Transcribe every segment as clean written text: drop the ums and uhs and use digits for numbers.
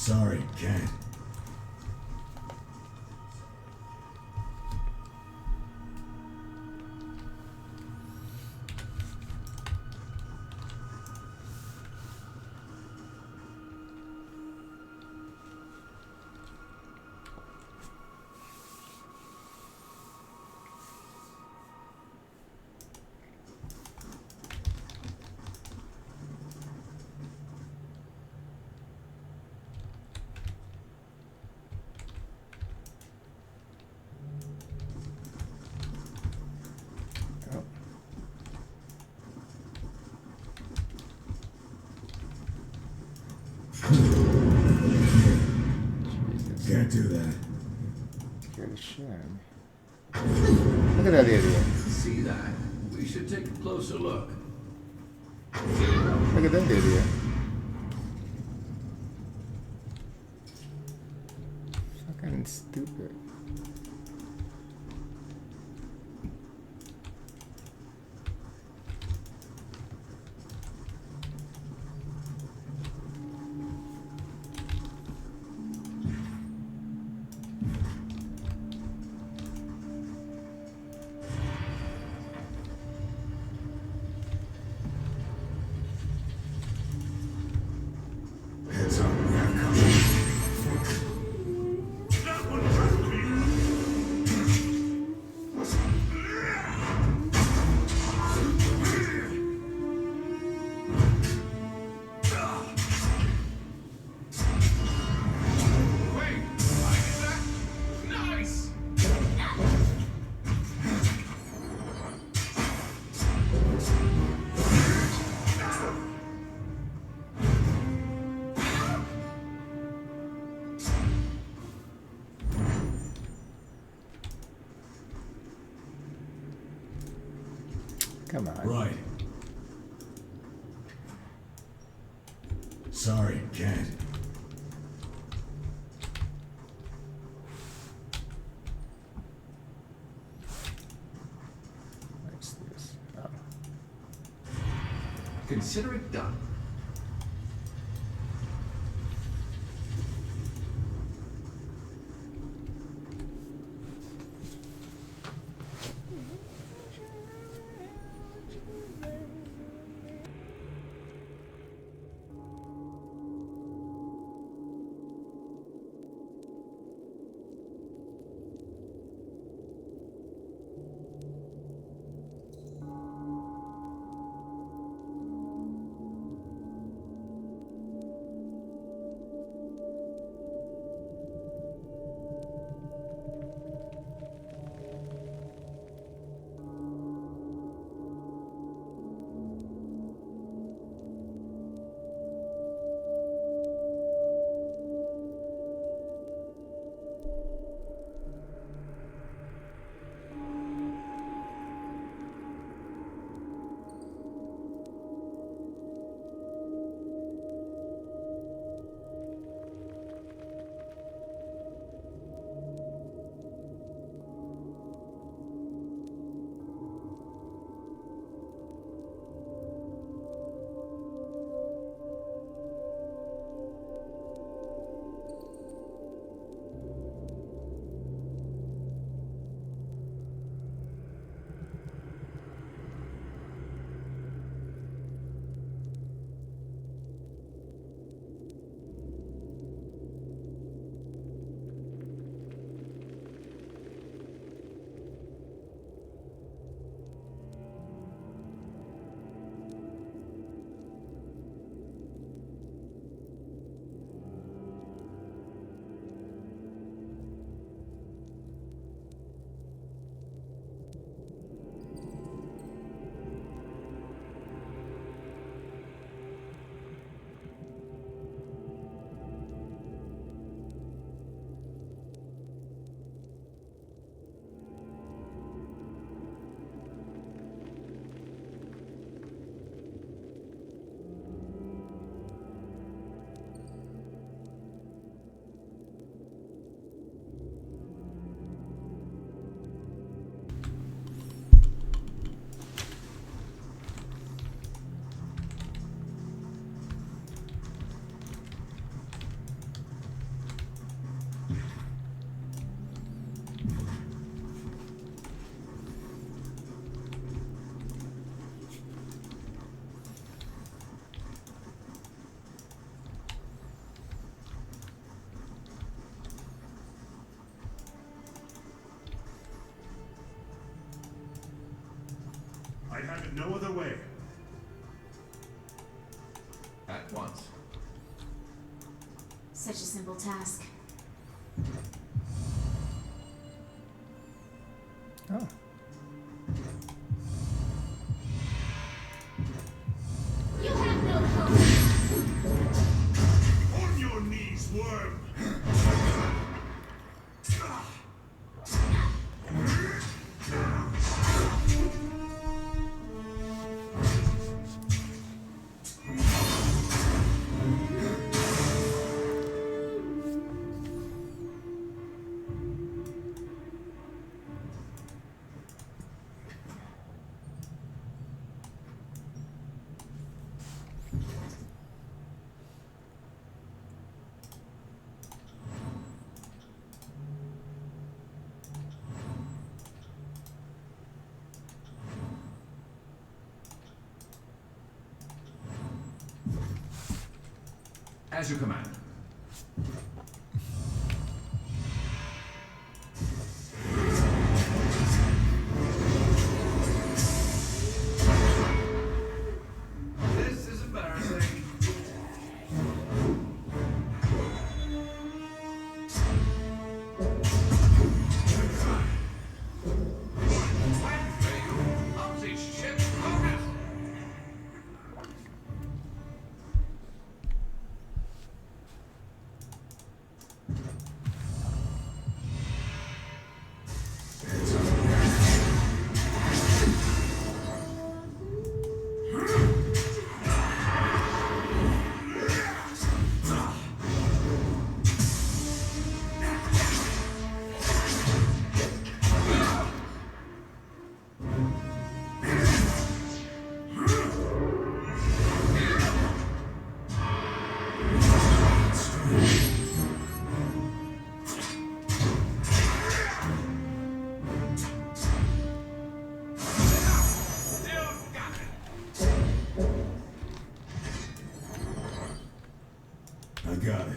Sorry, can't. Can't do that. Get a shed. Look at that idiot. See that? We should take a closer look. Look at that idiot. Fucking stupid. Heads up, we have company. Wait, I did that? Nice! Come on. Right. Sorry, can't. What's this? Oh. Consider it done. I'd have it no other way. At once. Such a simple task. Oh. You have no hope. On your knees, worm! As you command. This is embarrassing. I got it.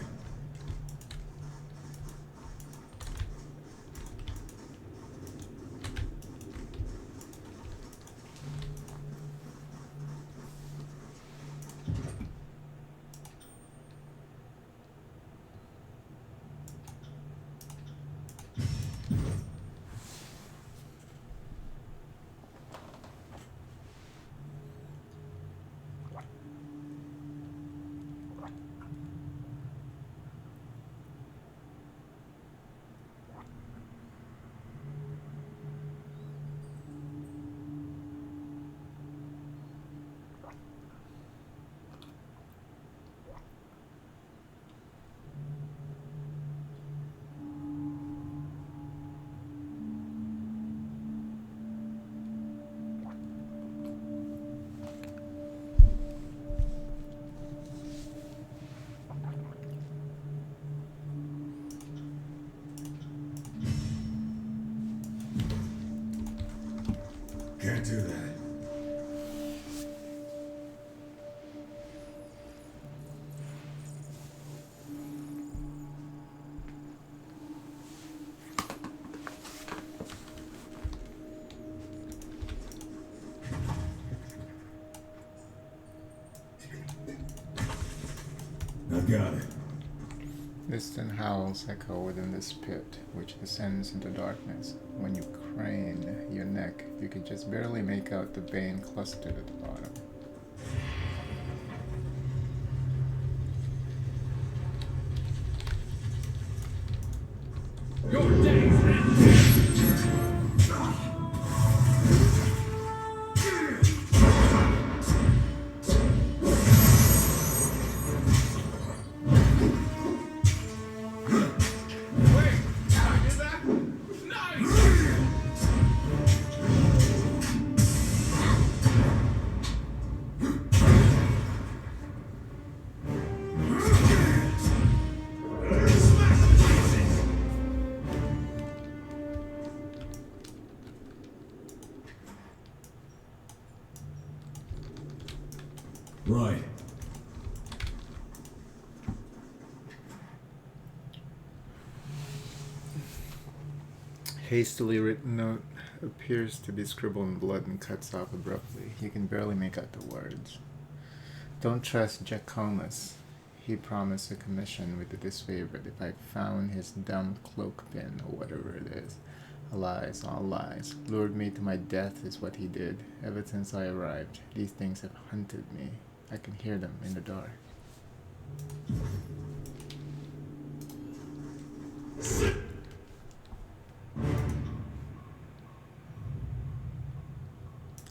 Can't do that. I've got it. Distant howls echo within this pit, which descends into darkness. When you crane your neck, you can just barely make out the bane clustered at the bottom. Your days end. Right. Hastily written note. appears to be scribbled in blood and cuts off abruptly. You can barely make out the words. Don't trust Jacomus. He promised a commission with the disfavored if I found his dumb cloak pin or whatever it is. Lies, all lies. Lured me to my death is what he did. Ever since I arrived, these things have hunted me. I can hear them in the dark.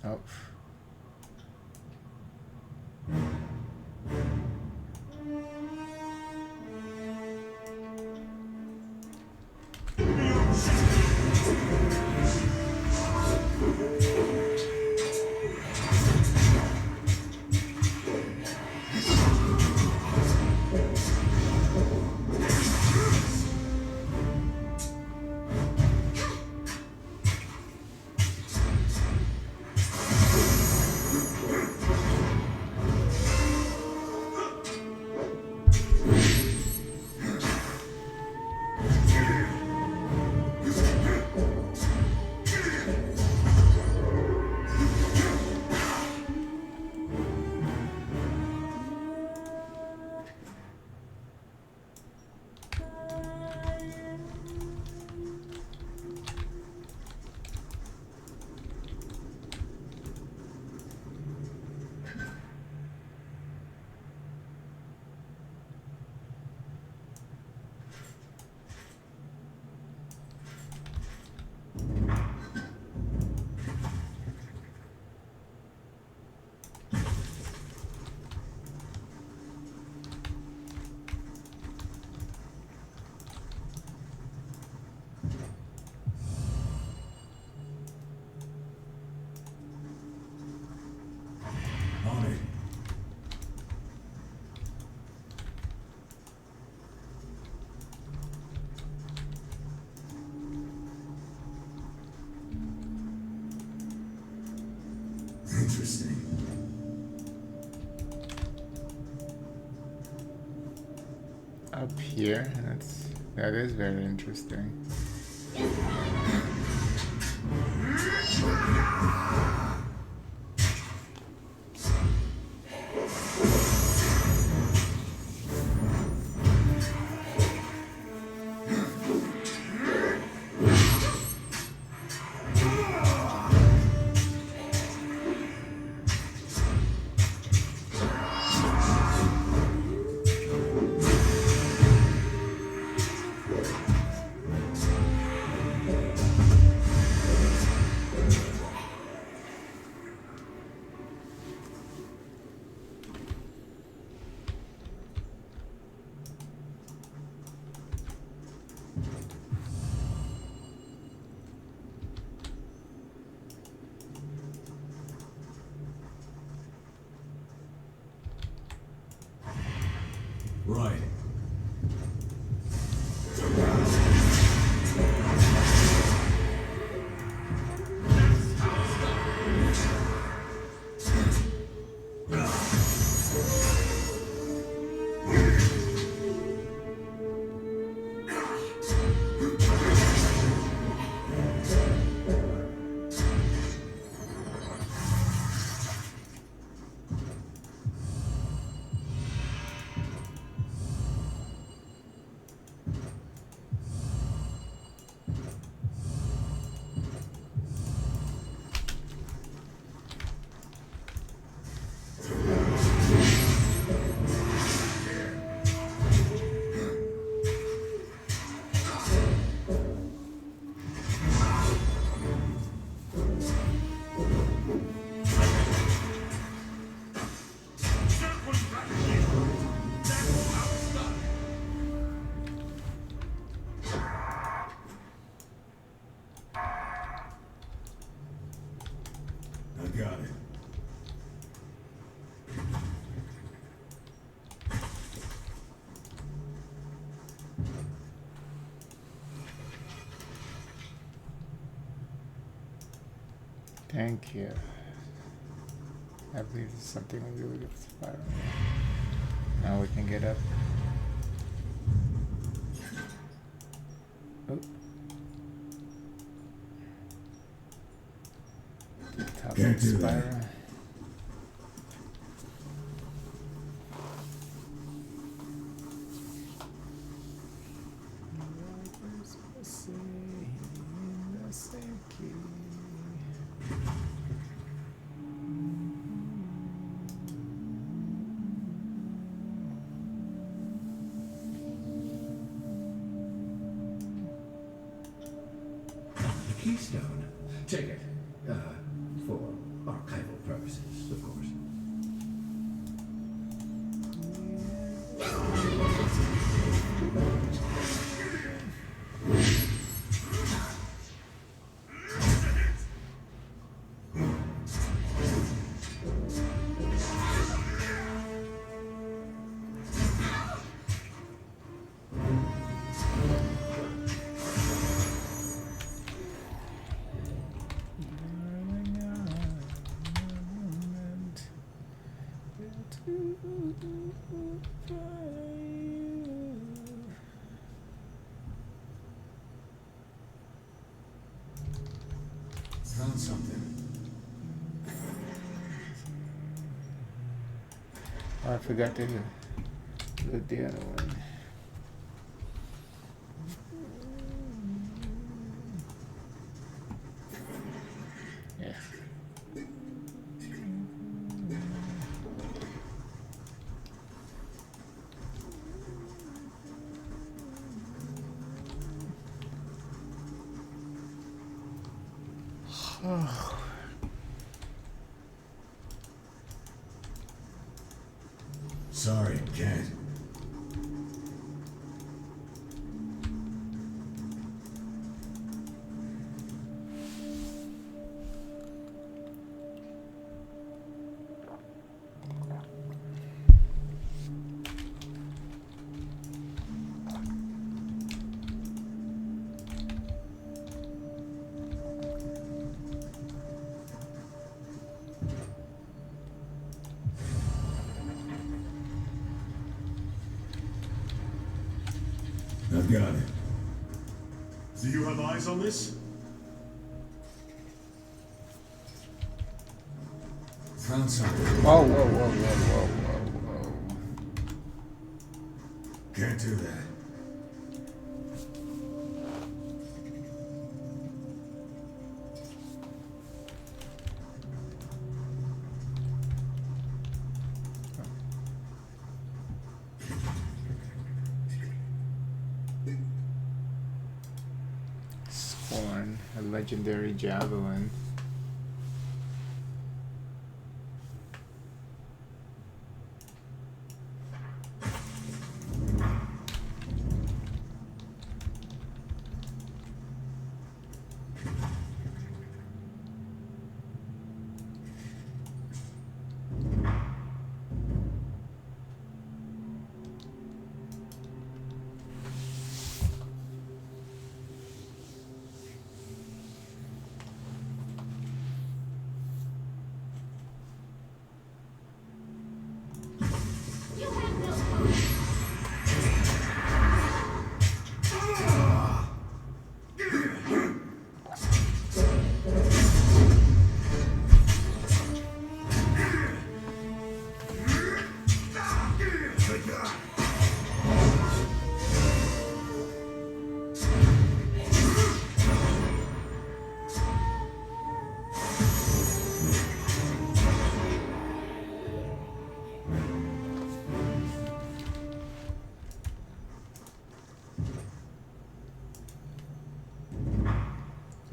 Oh. On it. Interesting. Up here, that is very interesting. Right. I got it. Thank you. I believe there's something we do with this fire. Now we can get up. Oh. Can't do that. Spyro. The keystone. Take it. For archival purposes, of course. Found something. Oh, I forgot to do the other one. Yeah. Sorry, can't. I've got it. Do you have eyes on this? Found something. Whoa, whoa, whoa, whoa, whoa, whoa, whoa. Can't do that. Scorn, a legendary javelin. You have no hope.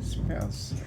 Spell surge.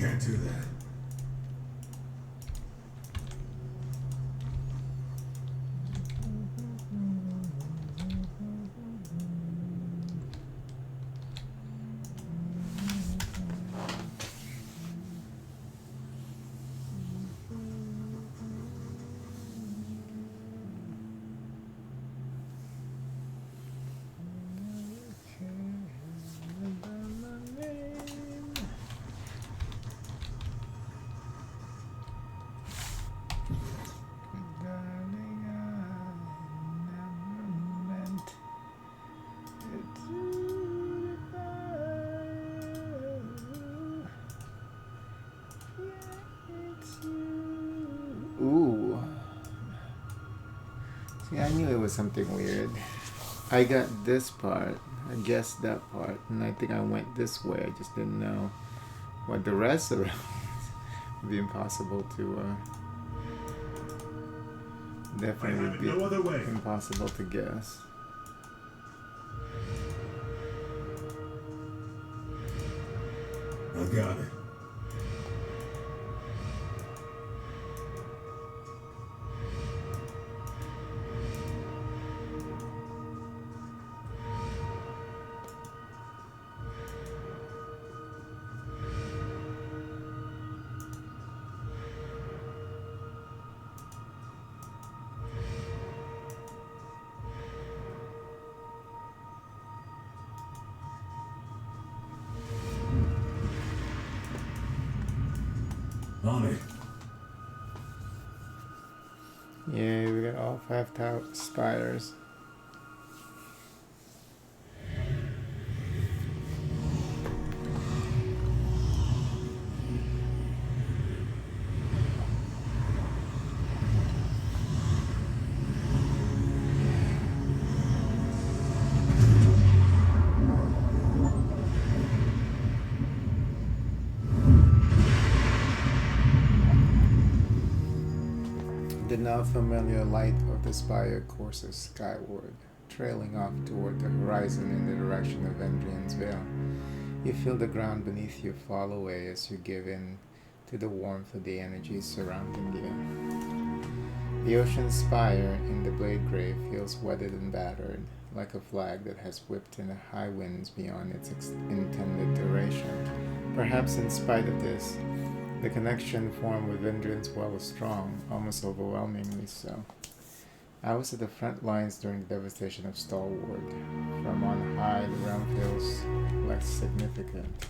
Can't do that. Ooh. See, I knew it was something weird. I got this part, I guessed that part, and I think I went this way. I just didn't know what the rest of it was. It'd be impossible to, definitely be no other way. impossible to guess. I got it. On it. Yeah, we got all 5 spiders. The now familiar light of the spire courses skyward, trailing off toward the horizon in the direction of Endrian's Vale. You feel the ground beneath you fall away as you give in to the warmth of the energy surrounding you. The ocean spire in the blade grave feels weathered and battered, like a flag that has whipped in the high winds beyond its intended duration. Perhaps in spite of this, the connection formed with Endrian's Well is strong, almost overwhelmingly so. I was at the front lines during the devastation of Stalwart. From on high, the realm feels less significant.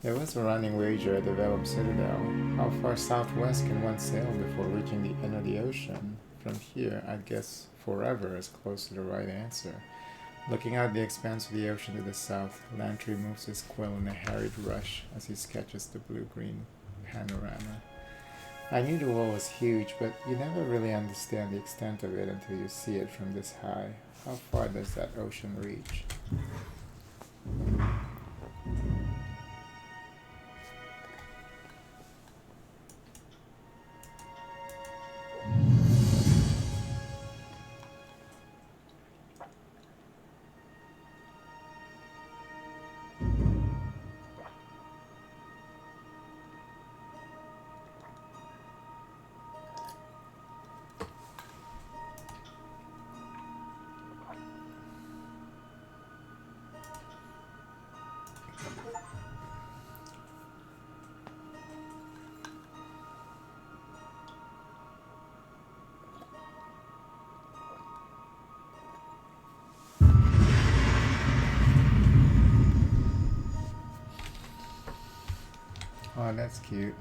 There was a running wager at the Vellum Citadel. How far southwest can one sail before reaching the end of the ocean? From here, I'd guess forever is close to the right answer. Looking out the expanse of the ocean to the south, Lantry moves his quill in a harried rush as he sketches the blue-green panorama. I knew the wall was huge, but you never really understand the extent of it until you see it from this high. How far does that ocean reach? Oh, that's cute.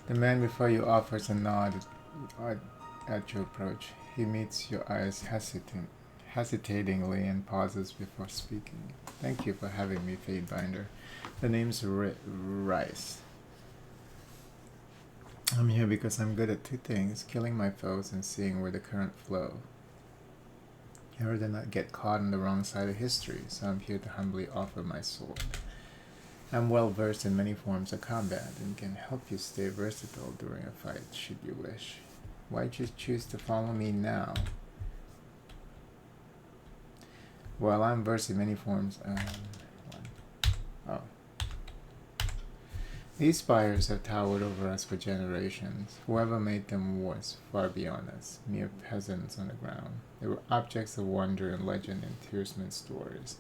The man before you offers a nod at your approach. He meets your eyes hesitatingly and pauses before speaking. Thank you for having me, Fadebinder. The name's Rice. I'm here because I'm good at 2 things, killing my foes and seeing where the current flow. I rather not get caught on the wrong side of history, so I'm here to humbly offer my sword. I'm well versed in many forms of combat and can help you stay versatile during a fight, should you wish. Why'd you choose to follow me now? Well, I'm versed in many forms. Wow. Oh. These spires have towered over us for generations. Whoever made them was far beyond us, mere peasants on the ground. They were objects of wonder and legend in Tearsman's stories.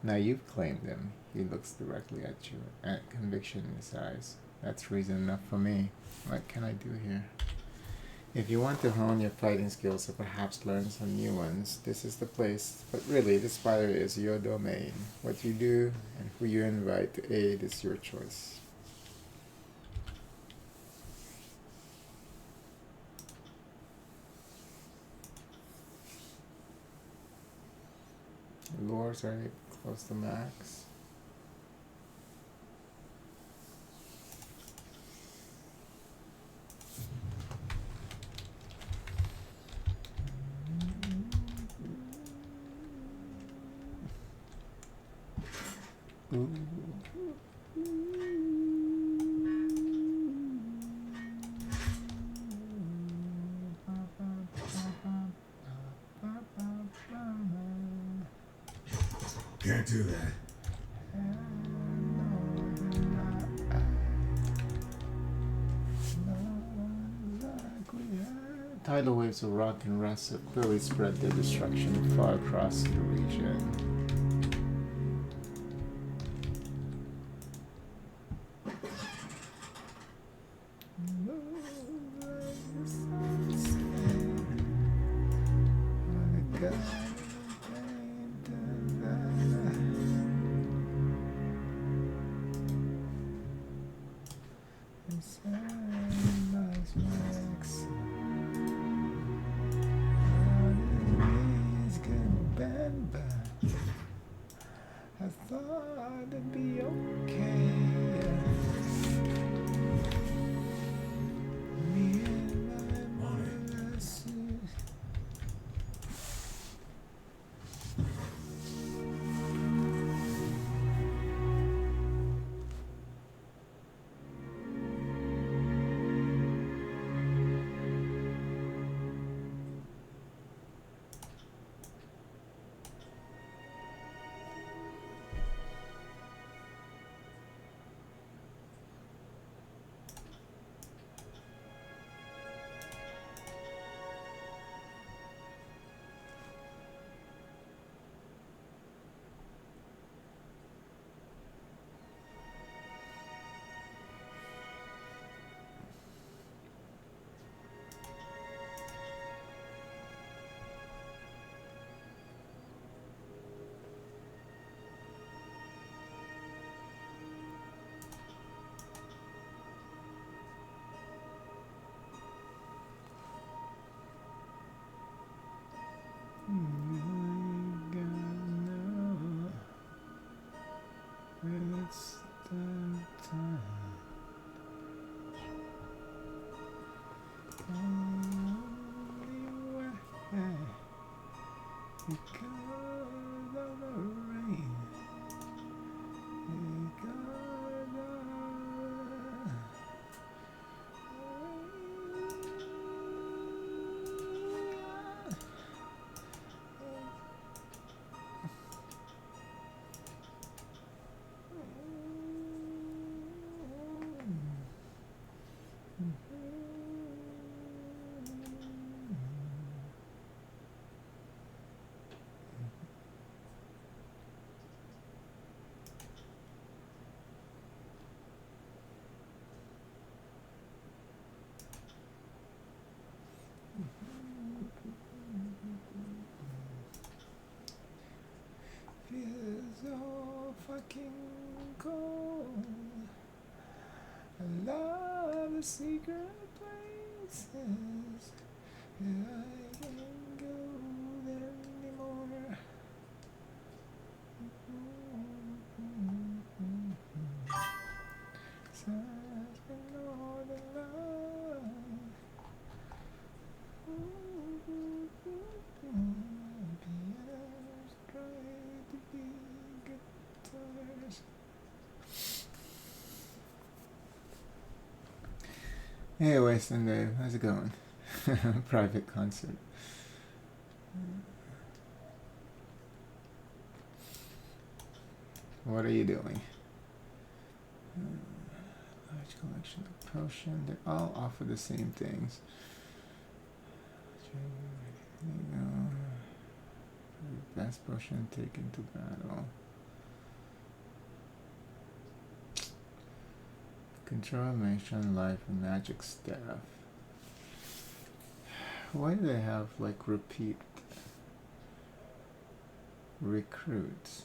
Now you've claimed them. He looks directly at you, and conviction in his eyes. That's reason enough for me. What can I do here? If you want to hone your fighting skills or perhaps learn some new ones, this is the place. But really, the spire is your domain. What you do and who you invite to aid is your choice. Lures are close to max. Ooh. Can't do that. Tidal waves of rock and rust have clearly spread their destruction far across the region. It's the time. Only way because of the rain. Because feels so fucking cold. I love the secret places. I can't go there anymore. Such northern love. Pianos try to be guitars. Hey, Weston Dave, how's it going? Private concert. What are you doing? Large collection of potions. They all offer the same things. Best potion taken to battle. Control nation life and magic staff. Why do they have like repeat recruits?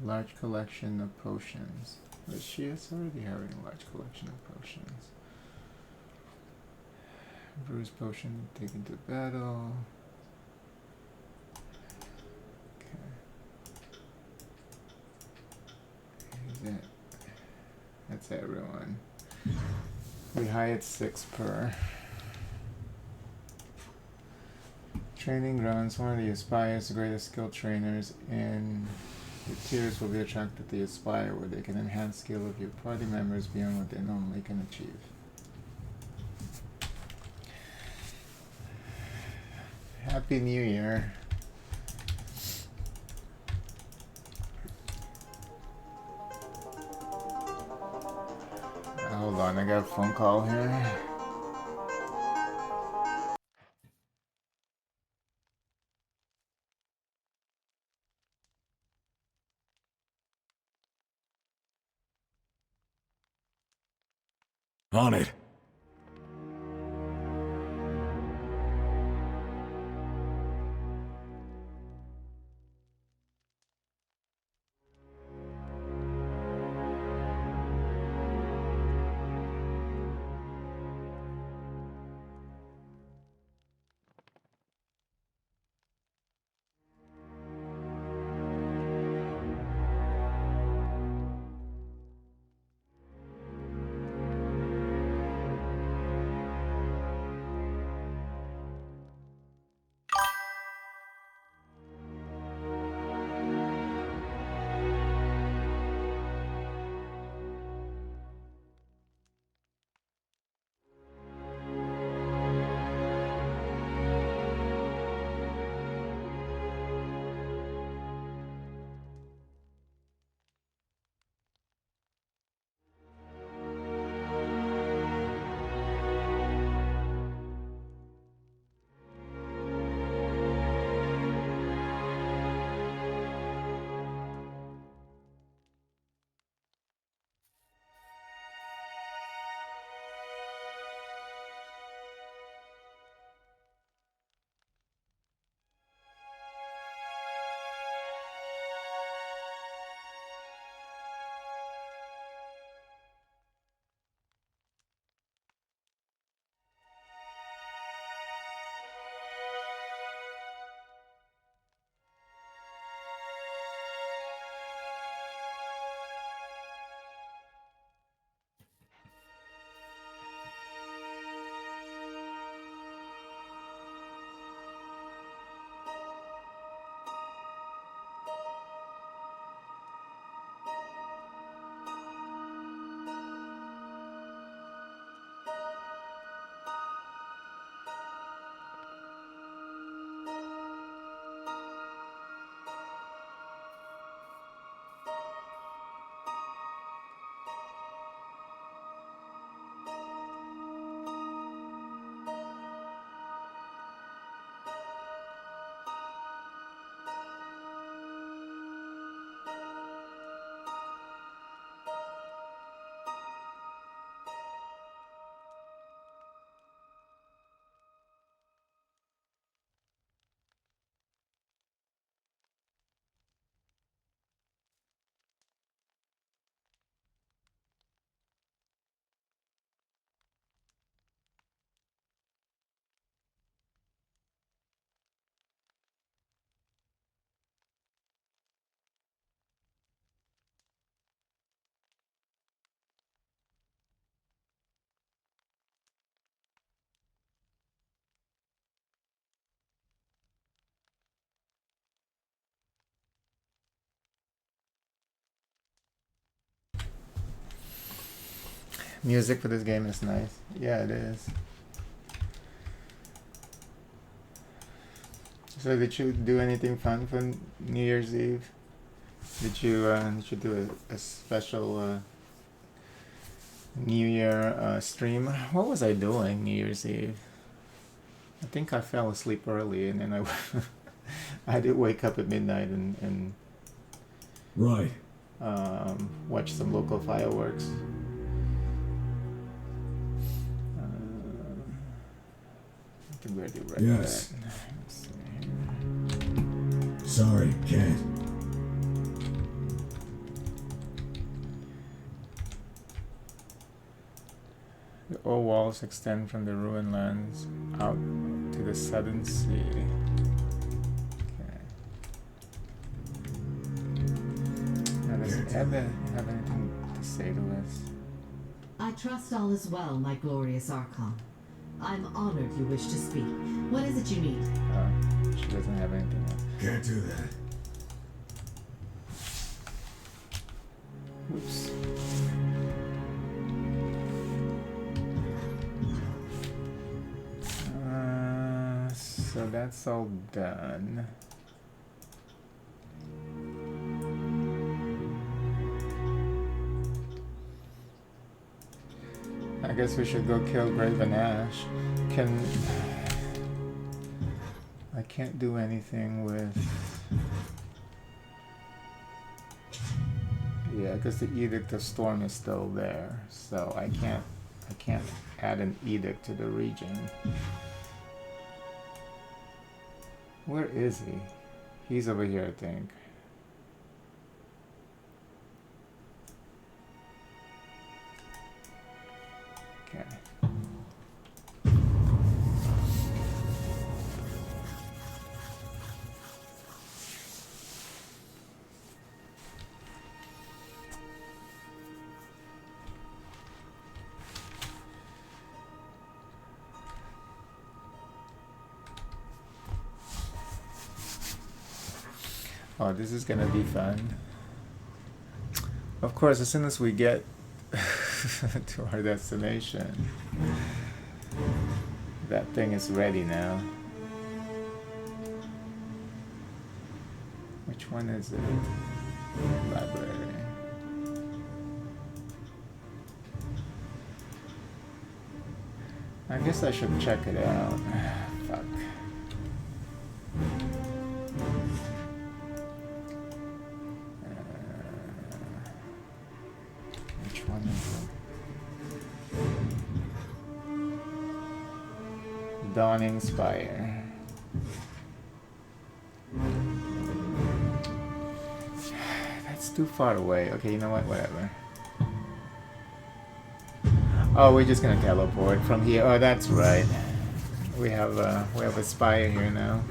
Large collection of potions. But she is already having a large collection of potions. Bruise potion taken to battle. Okay. Is it? That's everyone. We hired 6 per. Training grounds. One of the Aspire's greatest skill trainers in the tiers will be attracted to the Aspire, where they can enhance skill of your party members beyond what they normally can achieve. Happy New Year. Hold on, I got a phone call here. On it. Music for this game is nice. Yeah, it is. So did you do anything fun for New Year's Eve? Did you do a special New Year stream? What was I doing New Year's Eve? I think I fell asleep early, and then I did wake up at midnight and Right. watch some local fireworks. I think we already read Yes. that. Let's see here. Sorry, can't. The old walls extend from the ruined lands out to the southern sea. Okay. Now, does Ebba have anything to say to us? I trust all is well, my glorious Archon. I'm honored you wish to speak. What is it you need? She doesn't have anything else. Can't do that. Oops. So that's all done. I guess we should go kill Graven Ash. I can't do anything with... Yeah, because the Edict of Storm is still there, so I can't add an edict to the region. Where is he? He's over here, I think. Okay. Oh, this is gonna be fun. Of course, as soon as we get to our destination, that thing is ready now. Which one is it? Library. I guess I should check it out. Fuck. Which one is it? Dawning Spire. That's too far away. Okay, you know what? Whatever. Oh, we're just gonna teleport from here. Oh, that's right. We have a spire here now.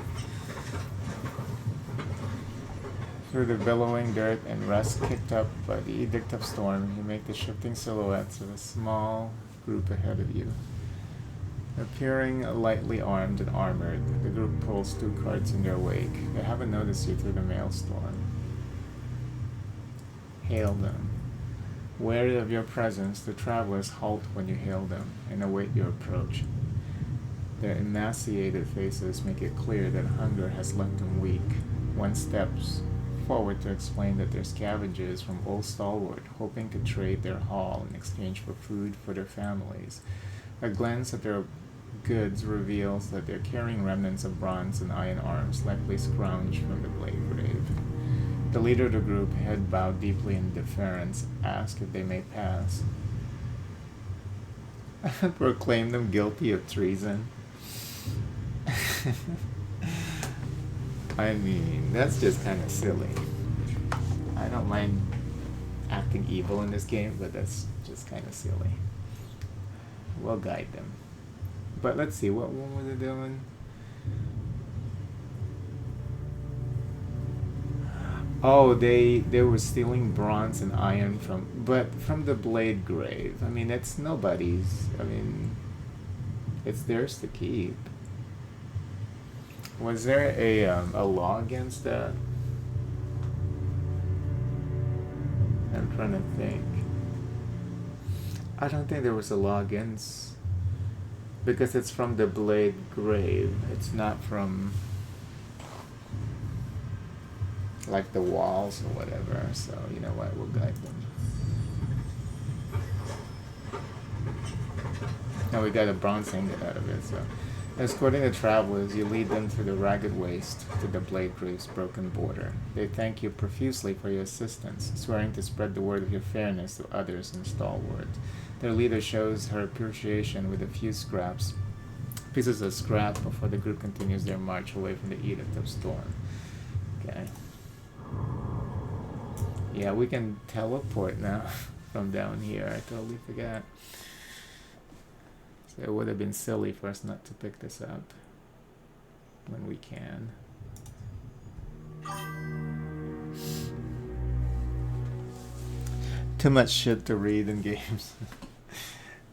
Through the billowing dirt and rust kicked up by the Edict of Storm, you make the shifting silhouettes of a small group ahead of you. Appearing lightly armed and armored, the group pulls 2 carts in their wake. They haven't noticed you through the maelstrom. Hail them. Wary of your presence, the travelers halt when you hail them and await your approach. Their emaciated faces make it clear that hunger has left them weak. One steps forward to explain that they're scavengers from Old Stalwart, hoping to trade their haul in exchange for food for their families. A glance at their goods reveals that they're carrying remnants of bronze and iron arms, likely scrounged from the blade grave. The leader of the group, head bowed deeply in deference, asks if they may pass. Proclaim them guilty of treason. I mean, that's just kind of silly. I don't mind acting evil in this game, but that's just kind of silly. We'll guide them. But let's see, what were they doing? Oh, they were stealing bronze and iron from the blade grave. I mean, it's nobody's. I mean, it's theirs to keep. Was there a law against that? I'm trying to think. I don't think there was a law against, because it's from the blade grave. It's not from like the walls or whatever. So you know what, we'll guide them. Now we got a bronze ingot out of it. So, escorting the travelers, you lead them through the ragged waste to the Blade Reef's broken border. They thank you profusely for your assistance, swearing to spread the word of your fairness to others in Stalwart. Their leader shows her appreciation with a few pieces of scrap before the group continues their march away from the Edict of Storm. Okay. Yeah, we can teleport now from down here. I totally forgot. So it would have been silly for us not to pick this up when we can. Too much shit to read in games.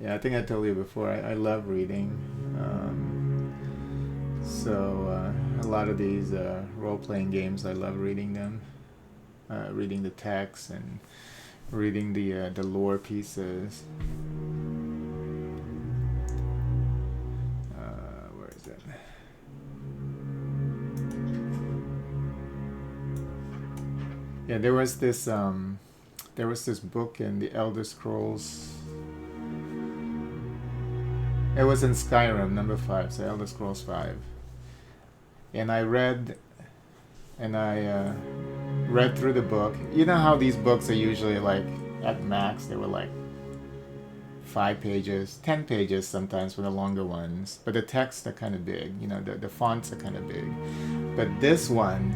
Yeah, I think I told you before, I love reading. So a lot of these role-playing games, I love reading them. Reading the text and reading the lore pieces. Where is it? Yeah, there was this book in the Elder Scrolls. It was in Skyrim, number 5, so Elder Scrolls 5. And I read through the book. You know how these books are usually like, at max, they were like 5 pages, 10 pages sometimes for the longer ones. But the texts are kind of big, you know, the fonts are kind of big. But this one,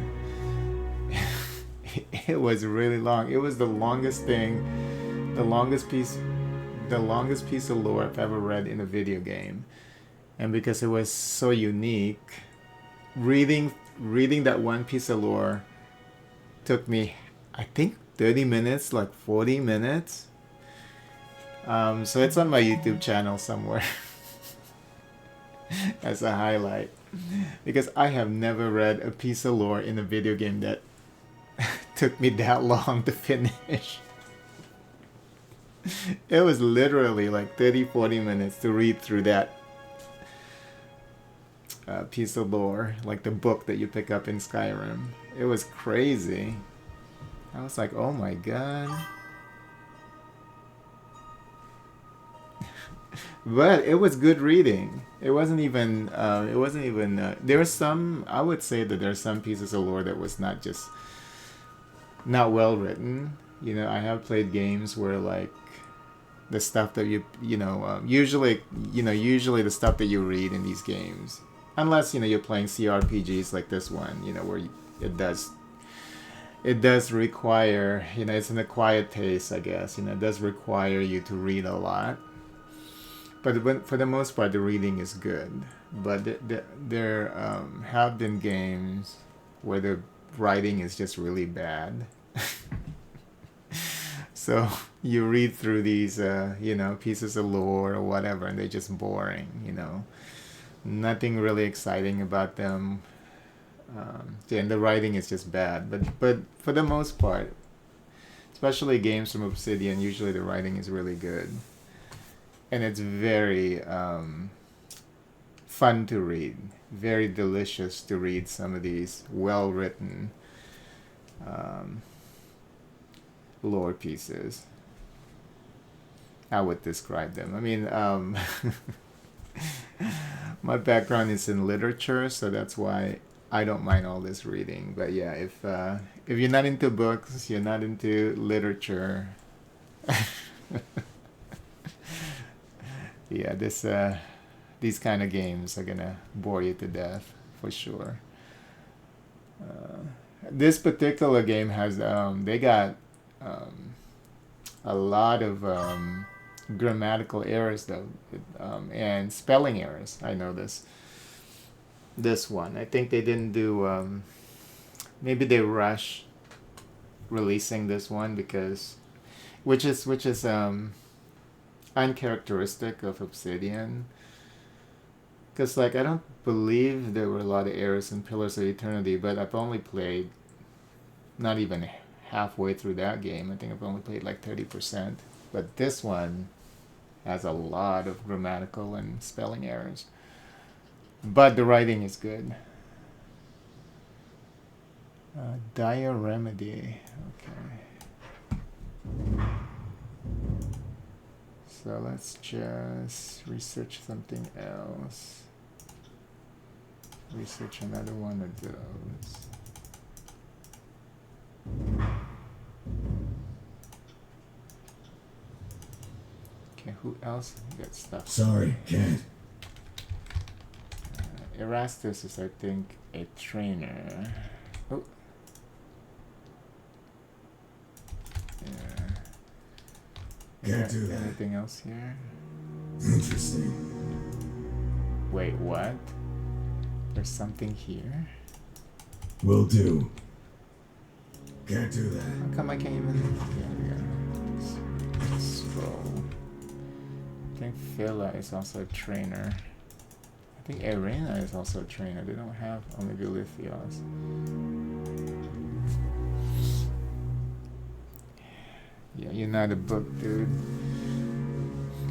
it was really long. It was the longest thing, the longest piece of lore I've ever read in a video game. And because it was so unique, reading that one piece of lore took me, I think, 30 minutes, like 40 minutes. So it's on my YouTube channel somewhere as a highlight. Because I have never read a piece of lore in a video game that took me that long to finish. It was literally like 30-40 minutes to read through that piece of lore, like the book that you pick up in Skyrim. It was crazy. I was like, oh my god. But it was good reading. It wasn't even there were some, I would say that there are some pieces of lore that was not well written. You know, I have played games where like the stuff that usually the stuff that you read in these games, unless you're playing CRPGs like this one, where it does require, it's an acquired taste, I guess. It does require you to read a lot. But for the most part, the reading is good. But there have been games where the writing is just really bad. So you read through these, pieces of lore or whatever, and they're just boring, Nothing really exciting about them. And the writing is just bad. But for the most part, especially games from Obsidian, usually the writing is really good. And it's very fun to read. Very delicious to read some of these well-written lore pieces. I would describe them. I mean, my background is in literature, so that's why I don't mind all this reading. But yeah, if you're not into books, you're not into literature, yeah, these kind of games are gonna bore you to death for sure. This particular game has they got a lot of grammatical errors though, and spelling errors. I know this one. I think they didn't do. Maybe they rushed releasing this one because, which is uncharacteristic of Obsidian. Because I don't believe there were a lot of errors in Pillars of Eternity, but I've only played not even halfway through that game. I think I've only played like 30%. But this one has a lot of grammatical and spelling errors. But the writing is good. Dire remedy. Okay. So let's just research something else. Research another one of those. Okay, who else gets stuff? Sorry, can't. Erastus is, I think, a trainer. Oh. Yeah. Can't do that. Anything else here? Interesting. Wait, what? There's something here? Will do. Can't do that. How come I can't even... There we go. Let's scroll. I think Phila is also a trainer. I think Irina is also a trainer. They don't have only Lithios. Yeah, you're not a book, dude.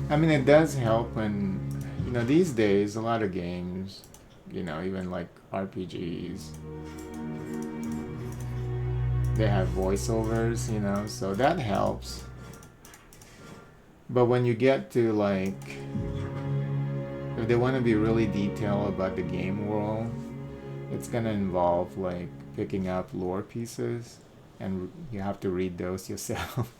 I mean, it does help when, you know, these days, a lot of games, you know, even like RPGs, they have voiceovers, you know, so that helps. But when you get to like, if they want to be really detailed about the game world, it's gonna involve like picking up lore pieces, and you have to read those yourself.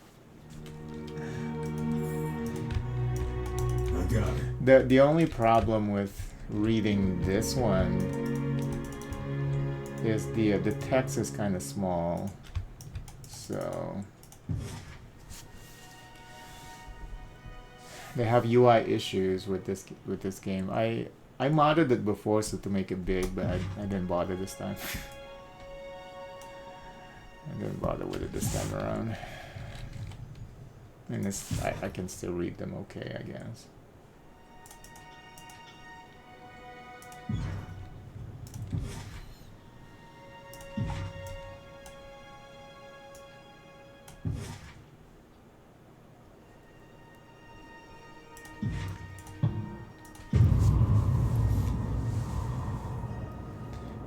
I got it. The only problem with reading this one is the text is kind of small, so they have UI issues with this game. I modded it before so to make it big, but I didn't bother this time. I didn't bother with it this time around. I mean, I can still read them okay, I guess.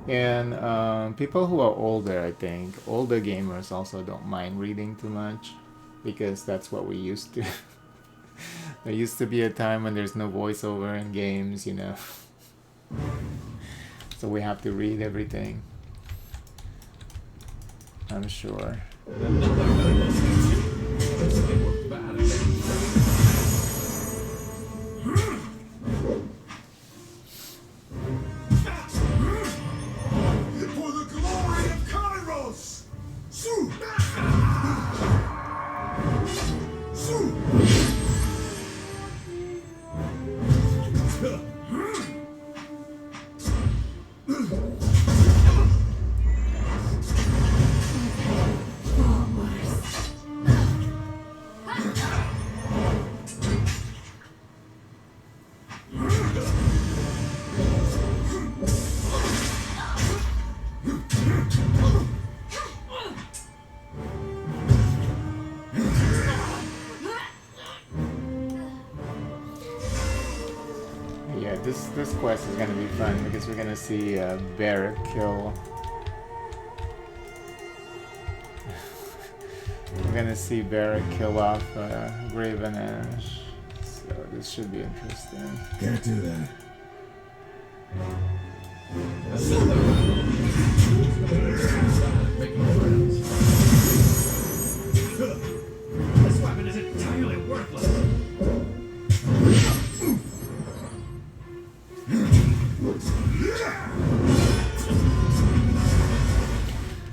And people who are older, I think, older gamers also don't mind reading too much, because that's what we used to. There used to be a time when there's no voiceover in games, you know. So we have to read everything. I'm sure. For the glory of Kairos! Shoo! Shoo! Yeah, this quest is gonna be fun because we're gonna see Barrett kill. We're gonna see Barrett kill off Graven Ash, so this should be interesting. Can't do that. Making friends. This weapon is entirely worthless.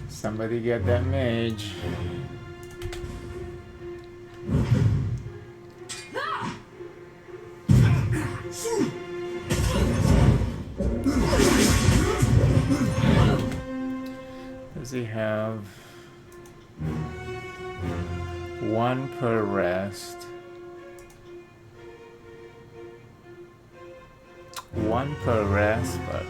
Somebody get that mage. Does he have one per rest? One per rest, but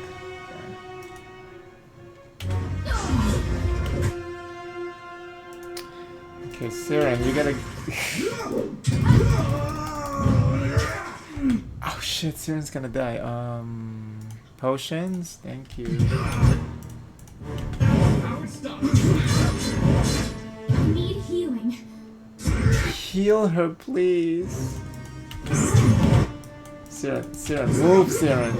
okay, Siren, you gotta. Oh shit, Siren's gonna die. Potions, thank you. How is Stop. Need healing. Heal her, please. Siren, move, Siren.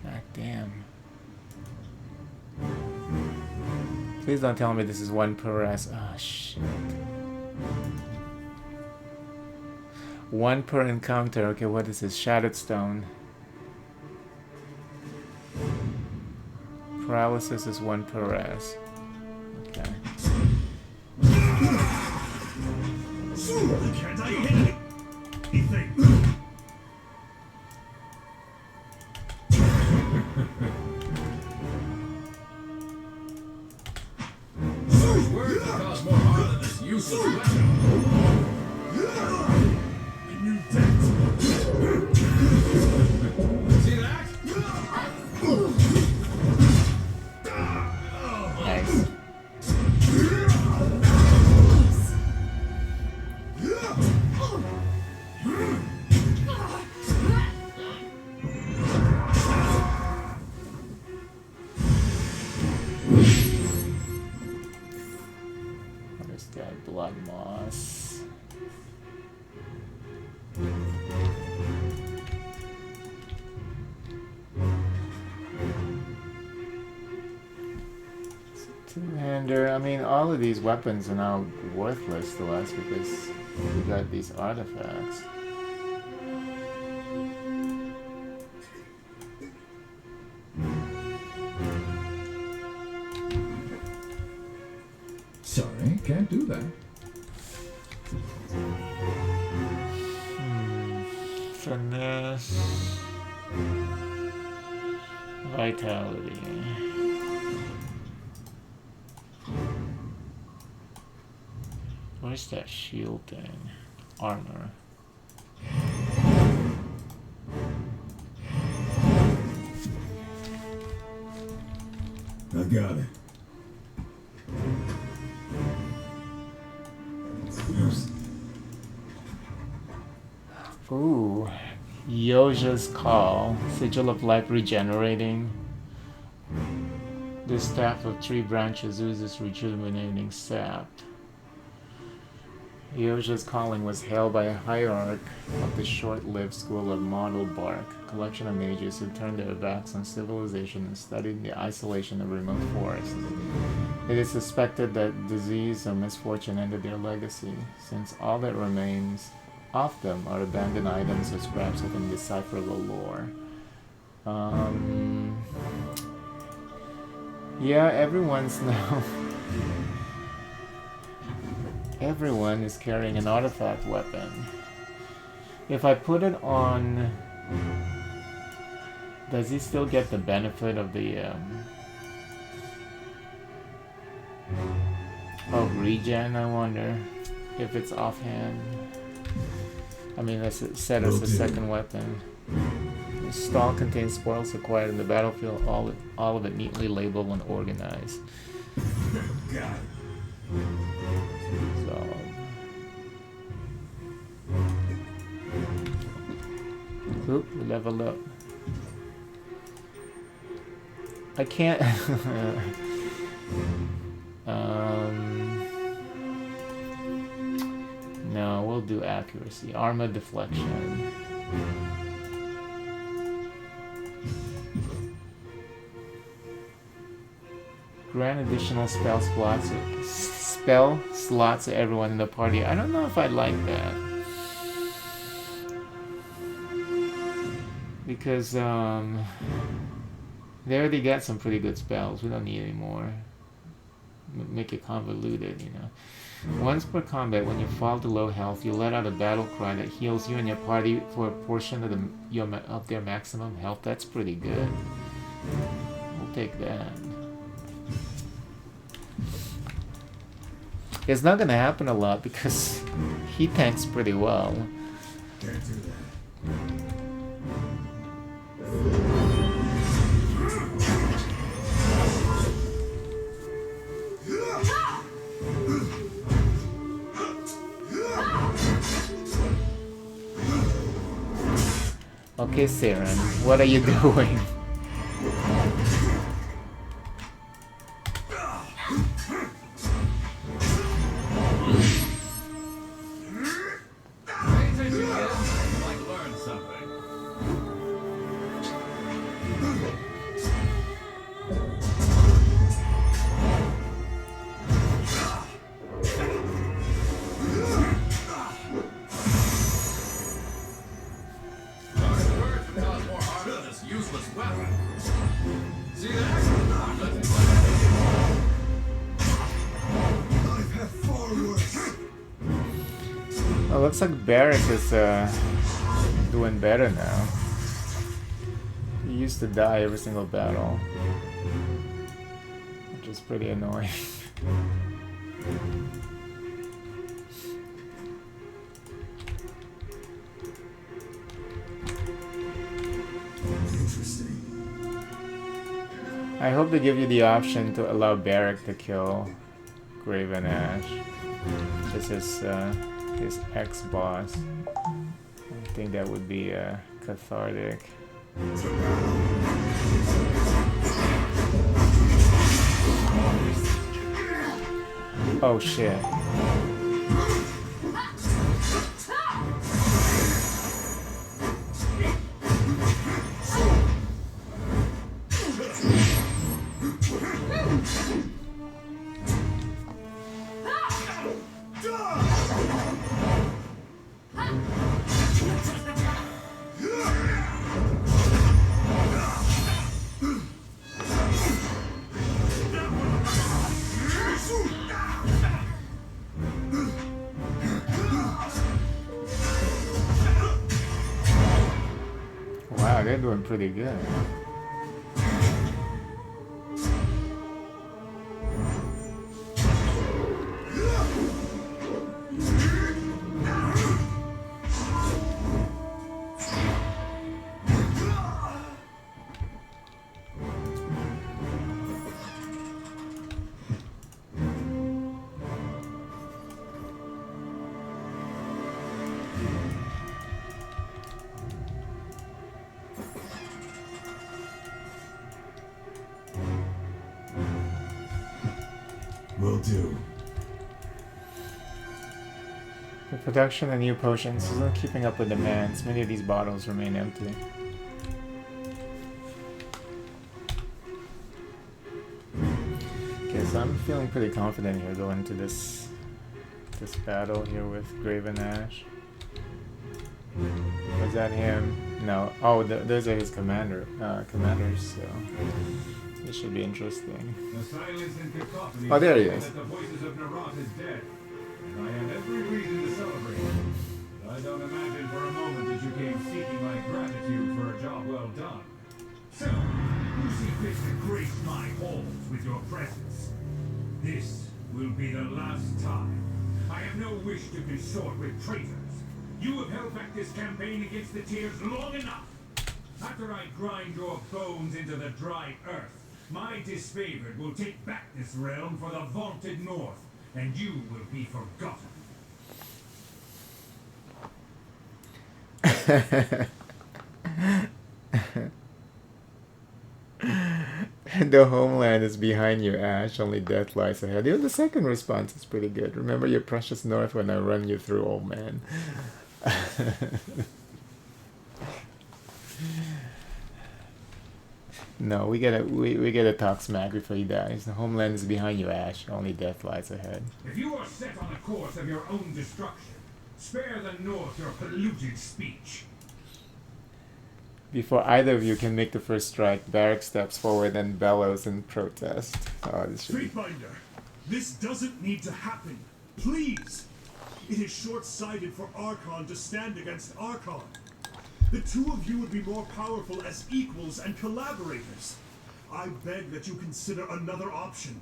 God damn. Please don't tell me this is 1 per S. Oh, shit. 1 per encounter. Okay, what is this? Shattered Stone. Paralysis is 1 per S. Okay. Can't I hit anything? Words will cause more harm than this useless weapon. A new debt. See that? Nice. What is that? Blood moss. Two-hander. I mean, all of these weapons are now worthless to us because we got these artifacts. Sorry, can't do that. Finesse. Vitality. Where's that shield thing? Armor. I got it. Ooh. Yoja's Call. Sigil of Life regenerating. This staff of 3 branches oozes rejuvenating sap. Yoja's calling was hailed by a hierarch of the short-lived school of Model Bark, a collection of mages who turned their backs on civilization and studied the isolation of remote forests. It is suspected that disease or misfortune ended their legacy, since all that remains of them are abandoned items or scraps of indecipherable lore. Yeah, everyone's now... Everyone is carrying an artifact weapon. If I put it on... Does he still get the benefit of the... of regen, I wonder? If it's offhand. I mean, that's set as a second weapon. The stall contains spoils acquired in the battlefield, all of it neatly labeled and organized. God. So... Oop, we level up. I can't... No, we'll do accuracy. Armor deflection. Grant additional spell slots to everyone in the party. I don't know if I like that. Because they already got some pretty good spells. We don't need any more. Make it convoluted, you know. Once per combat, when you fall to low health, you let out a battle cry that heals you and your party for a portion of their maximum health. That's pretty good. We'll take that. It's not gonna happen a lot because he tanks pretty well. Can't do that. Okay, Siren, what are you doing? Oh, looks like Barrack is doing better now. He used to die every single battle, which is pretty annoying. Interesting. I hope they give you the option to allow Barrack to kill Graven Ash, which is his ex-boss. I think that would be cathartic. Oh shit. Wow, they're doing pretty good. Will do. The production of new potions isn't keeping up with demands. Many of these bottles remain empty. Okay, so I'm feeling pretty confident here going into this battle here with Graven Ash. Was that him? No. Oh, those are his commanders, so this should be interesting. The silence and cacophony Oh, there he is. that the voices of Narat is dead, and I have every reason to celebrate. But I don't imagine for a moment that you came seeking my gratitude for a job well done. So, you see fit to grace my halls with your presence. This will be the last time. I have no wish to consort with traitors. You have held back this campaign against the Tears long enough. After I grind your bones into the dry earth, my disfavored will take back this realm for the vaunted North, and you will be forgotten. The homeland is behind you, Ash. Only death lies ahead. Even the second response is pretty good. Remember your precious North when I run you through, old man. No, we gotta talk smack before he dies. The homeland is behind you, Ash. Only death lies ahead. If you are set on a course of your own destruction, spare the North your polluted speech. Before either of you can make the first strike, Barrack steps forward and bellows in protest. Oh, this should be... Streetbinder, this doesn't need to happen. Please! It is short-sighted for Archon to stand against Archon. The two of you would be more powerful as equals and collaborators. I beg that you consider another option.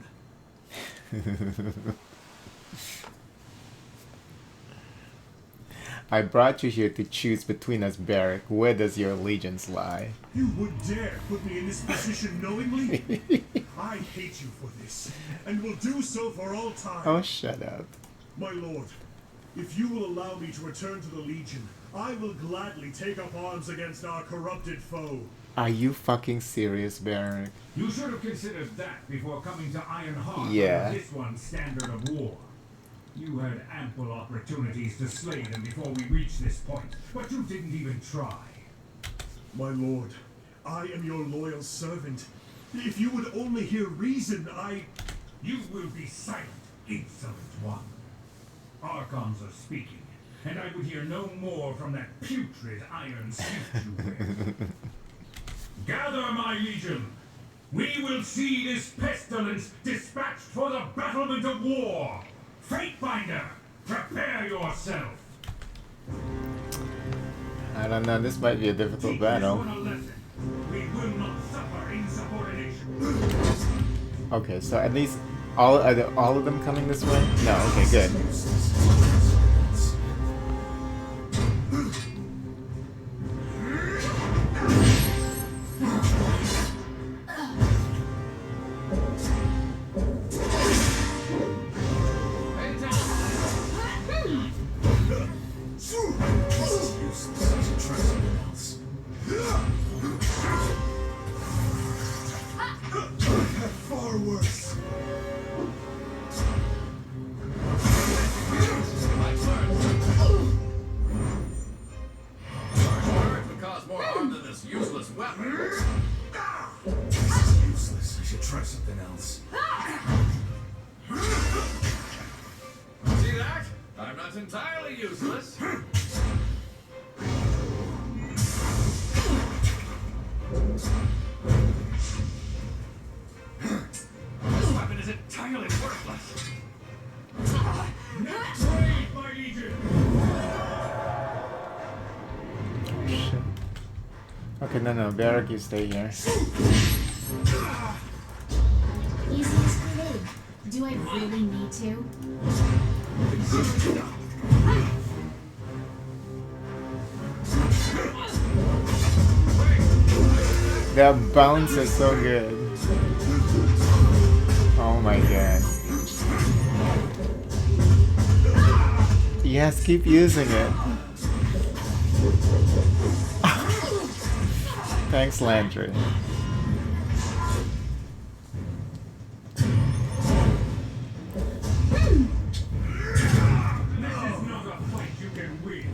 I brought you here to choose between us, Barrack. Where does your allegiance lie? You would dare put me in this position knowingly? I hate you for this, and will do so for all time. Oh, shut up. My lord, if you will allow me to return to the Legion, I will gladly take up arms against our corrupted foe. Are you fucking serious, Barrack? You should have considered that before coming to Iron Heart Yeah. under this one's standard of war. You had ample opportunities to slay them before we reached this point, but you didn't even try. My lord, I am your loyal servant. If you would only hear reason, You will be silent, insolent one. Archons are speaking, and I would hear no more from that putrid iron suit you wear. Gather, my legion! We will see this pestilence dispatched for the battlement of war! Fatebinder, prepare yourself! I don't know, this might be a difficult battle. We will not suffer insubordination. Okay, so at least all of them coming this way? No, okay, good. Far worse. My turn. Charged bird would cause more harm than this useless weapon. This is useless. I should try something else. See that? I'm not entirely useless. This weapon is entirely worthless. Net brave, my legion. Shit. Okay, no, Barrack, you stay here. Easiest grenade. Do I really need to? That bounce is so good. Oh my god. Yes, keep using it. Thanks, Landry. This is not a fight you can win.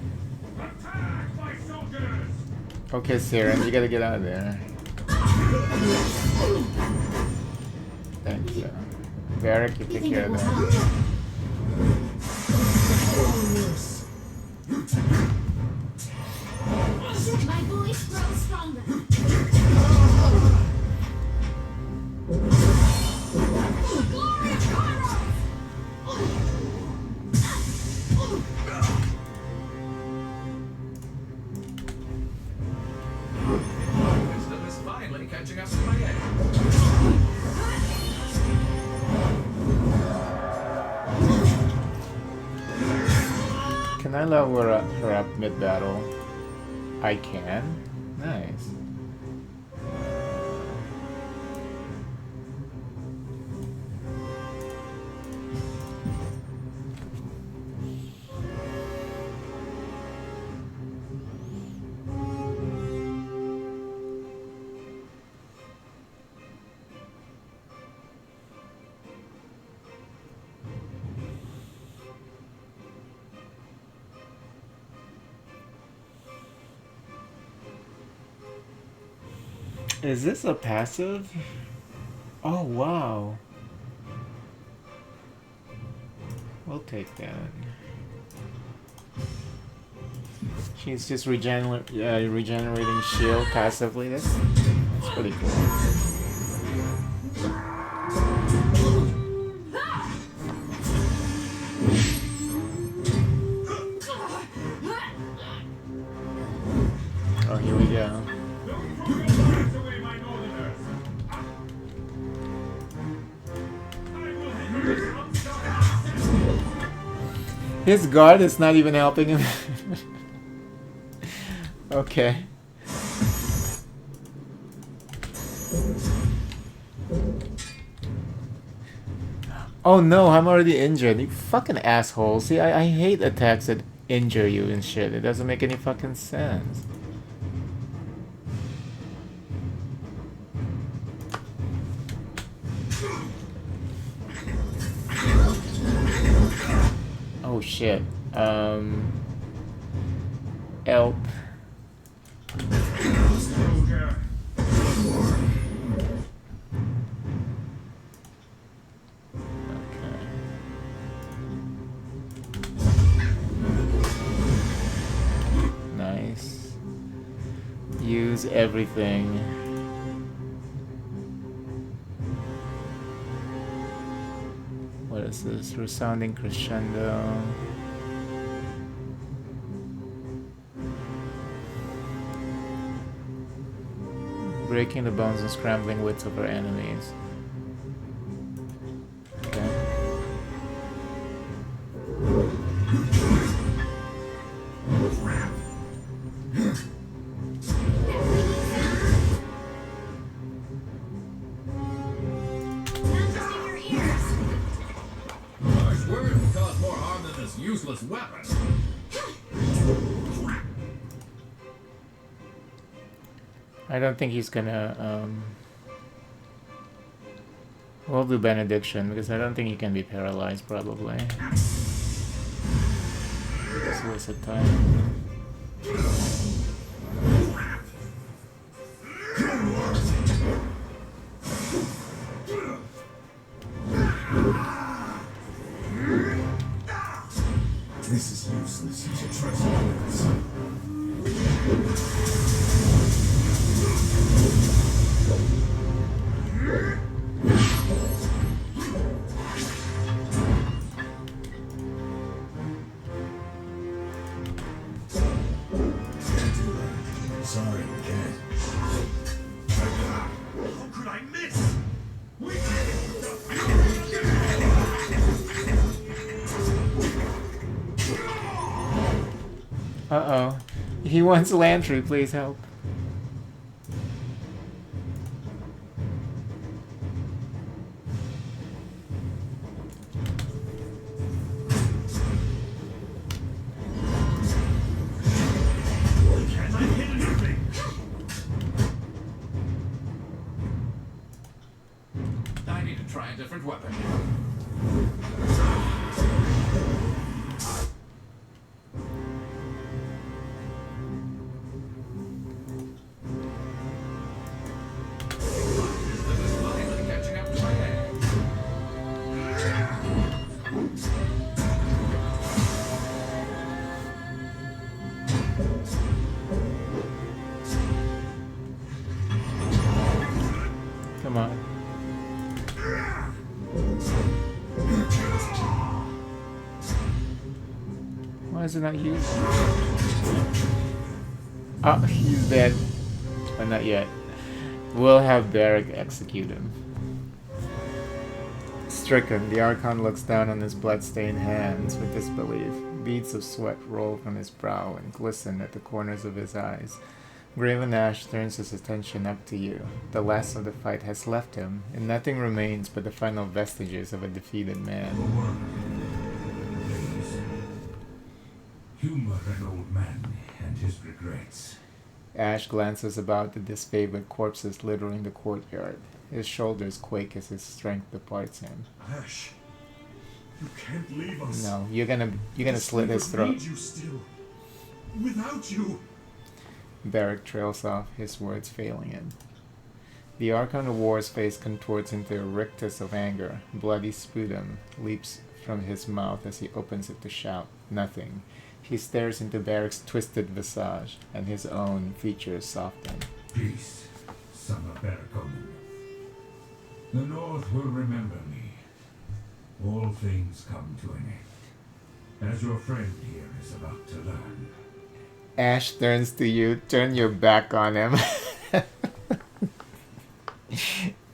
Attack, my soldiers! Okay, Siren, you gotta get out of there. Thank you. Barrack, you You take think care it of will that. help? My voice grows stronger. Glorious horror! Wisdom is finally catching up to my age. Can I lower her up mid-battle? I can? Nice. Is this a passive? Oh, wow. We'll take that. She's just regenerating shield passively. That's pretty cool. Oh, here we go. Don't throw your lives away, my northerners! I will handle this unstoppable. His guard is not even helping him. Okay. Oh no, I'm already injured. You fucking asshole. See, I hate attacks that injure you and shit. It doesn't make any fucking sense. Oh shit. Help. Soldier. Okay. Nice. Use everything. What is this? Resounding crescendo. breaking the bones and scrambling wits of her enemies. Okay. I swear it will cause more harm than this useless weapon. I don't think he's gonna, we'll do benediction, because I don't think he can be paralyzed, probably. Solicit time. This is useless. You should trust me. Sorry, Cat. How could I miss? Uh-oh. He wants Lantry, please help. Can't I hit anything? I need to try a different weapon. Catching up to my head. Come on. Why is it not used? Oh, he's dead. But not yet. We'll have Derek execute him. Stricken, the Archon looks down on his blood-stained hands with disbelief. Beads of sweat roll from his brow and glisten at the corners of his eyes. Graven Ash turns his attention up to you. The last of the fight has left him, and nothing remains but the final vestiges of a defeated man. Humor an old man and his regrets. Ash glances about the disfavored corpses littering the courtyard. His shoulders quake as his strength departs him. Ash, you can't leave us. No, you're gonna slit his We throat. need you still. Without you. Barrack trails off, his words failing him. The Archon of War's face contorts into a rictus of anger. Bloody sputum leaps from his mouth as he opens it to shout. Nothing. He stares into Barrack's twisted visage, and his own features soften. Peace, son of Barraconin. The North will remember me. All things come to an end. As your friend here is about to learn. Ash turns to you. Turn your back on him.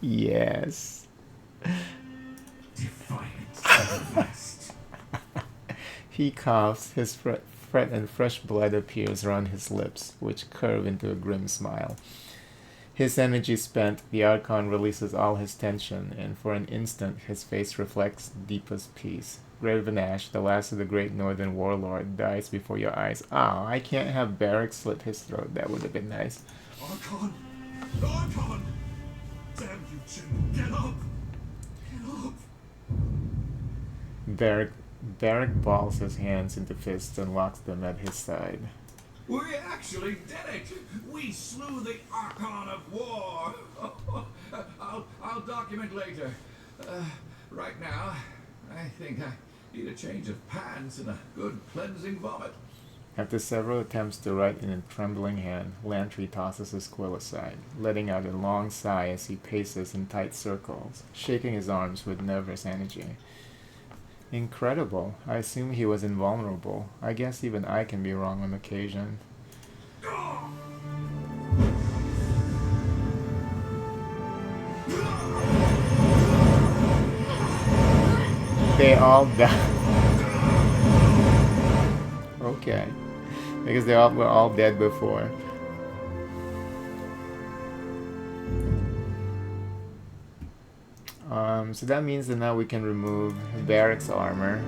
Yes. Defiance at last. He coughs. His fret and fresh blood appears around his lips, which curve into a grim smile. His energy spent, the Archon releases all his tension, and for an instant his face reflects deepest peace. Graven Ash, the last of the great northern warlord, dies before your eyes. Oh, I can't have Barrack slit his throat. That would have been nice. Archon! Archon! Damn you, Jim! Get up! Get up! Barrack balls his hands into fists and locks them at his side. We actually did it! We slew the Archon of War! I'll document later. Right now, I think I need a change of pants and a good cleansing vomit. After several attempts to write in a trembling hand, Lantry tosses his quill aside, letting out a long sigh as he paces in tight circles, shaking his arms with nervous energy. Incredible. I assume he was invulnerable. I guess even I can be wrong on occasion. they all die. Okay. Because they all were all dead before. So that means that now we can remove Barrick's armor.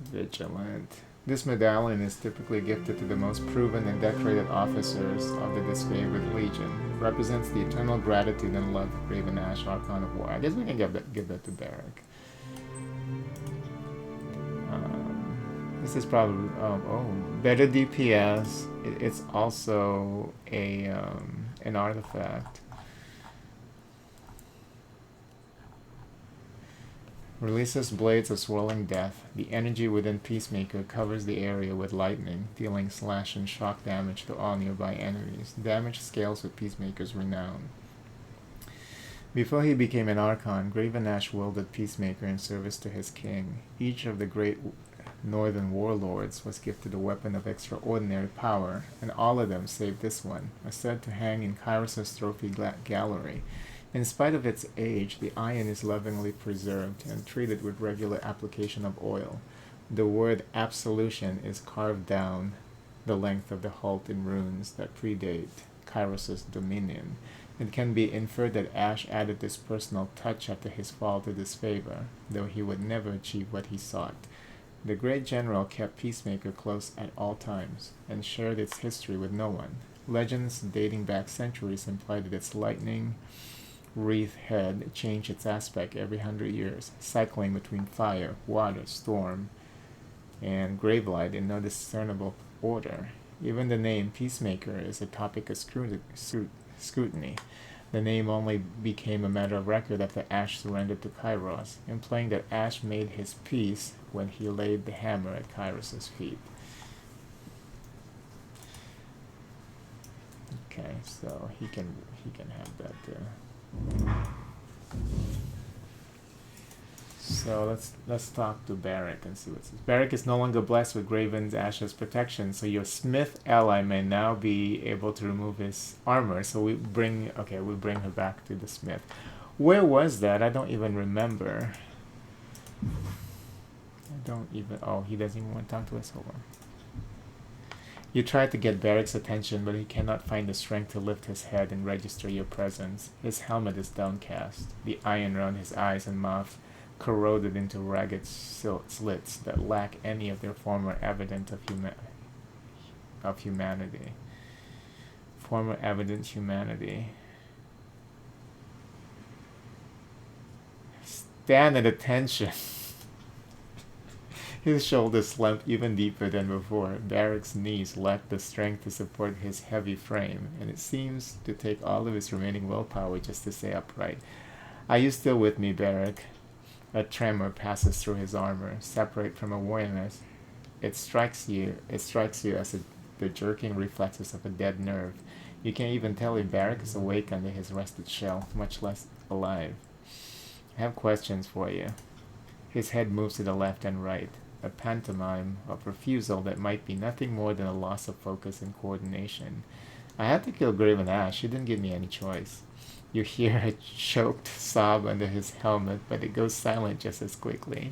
Vigilant. This medallion is typically gifted to the most proven and decorated officers of the disfavored legion. It represents the eternal gratitude and love of Graven Ash, Archon of War. I guess we can give that to Barrick. This is probably better DPS. It's also a an artifact. Releases blades of swirling death. The energy within Peacemaker covers the area with lightning, dealing slash and shock damage to all nearby enemies. Damage scales with Peacemaker's renown. Before he became an Archon, Graven Ash wielded Peacemaker in service to his king. Each of the great northern warlords was gifted a weapon of extraordinary power, and all of them, save this one, are said to hang in Kairos' trophy gallery. In spite of its age, the iron is lovingly preserved and treated with regular application of oil. The word absolution is carved down the length of the halt in runes that predate Kairos' dominion. It can be inferred that Ash added this personal touch after his fall to disfavor, though he would never achieve what he sought. The great general kept Peacemaker close at all times, and shared its history with no one. Legends dating back centuries imply that its lightning wreath head changed its aspect every 100 years, cycling between fire, water, storm, and gravelight in no discernible order. Even the name Peacemaker is a topic of scrutiny. The name only became a matter of record after Ash surrendered to Kairos, implying that Ash made his peace when he laid the hammer at Kairos' feet. Okay, so he can have that. So let's talk to Barrick and see what it says. Barrick is no longer blessed with Graven Ash's protection, so your Smith ally may now be able to remove his armor. So we bring her back to the Smith. Where was that? I don't even remember. He doesn't even want to talk to us. Hold on. You try to get Barrick's attention, but he cannot find the strength to lift his head and register your presence. His helmet is downcast. The iron around his eyes and mouth corroded into ragged slits that lack any of their former evidence of humanity. Former evidence humanity. Stand at attention. His shoulders slumped even deeper than before. Barrick's knees lacked the strength to support his heavy frame, and it seems to take all of his remaining willpower just to stay upright. Are you still with me, Barrick? A tremor passes through his armor, separate from awareness. It strikes you as the jerking reflexes of a dead nerve. You can't even tell if Barrick is awake under his rusted shell, much less alive. I have questions for you. His head moves to the left and right, a pantomime of refusal that might be nothing more than a loss of focus and coordination. I had to kill Graven Ash. He didn't give me any choice. You hear a choked sob under his helmet, but it goes silent just as quickly.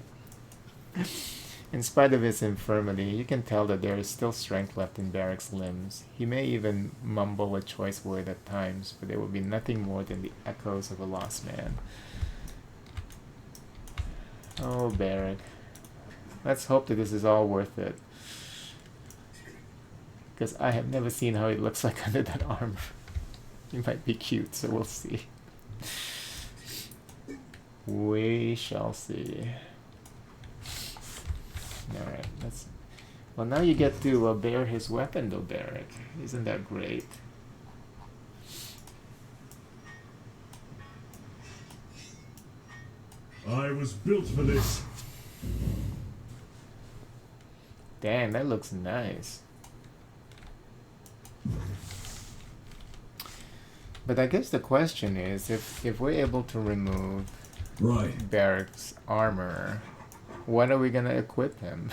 In spite of his infirmity, you can tell that there is still strength left in Barrick's limbs. He may even mumble a choice word at times, but there will be nothing more than the echoes of a lost man. Oh, Barrick. Let's hope that this is all worth it. Because I have never seen how he looks like under that armor. He might be cute, so we'll see. We shall see. Alright, let's... Well, now you get to bear his weapon, though, Barrick. Isn't that great? I was built for this. Damn, that looks nice. But I guess the question is, if we're able to remove Barrick's armor, what are we gonna equip him?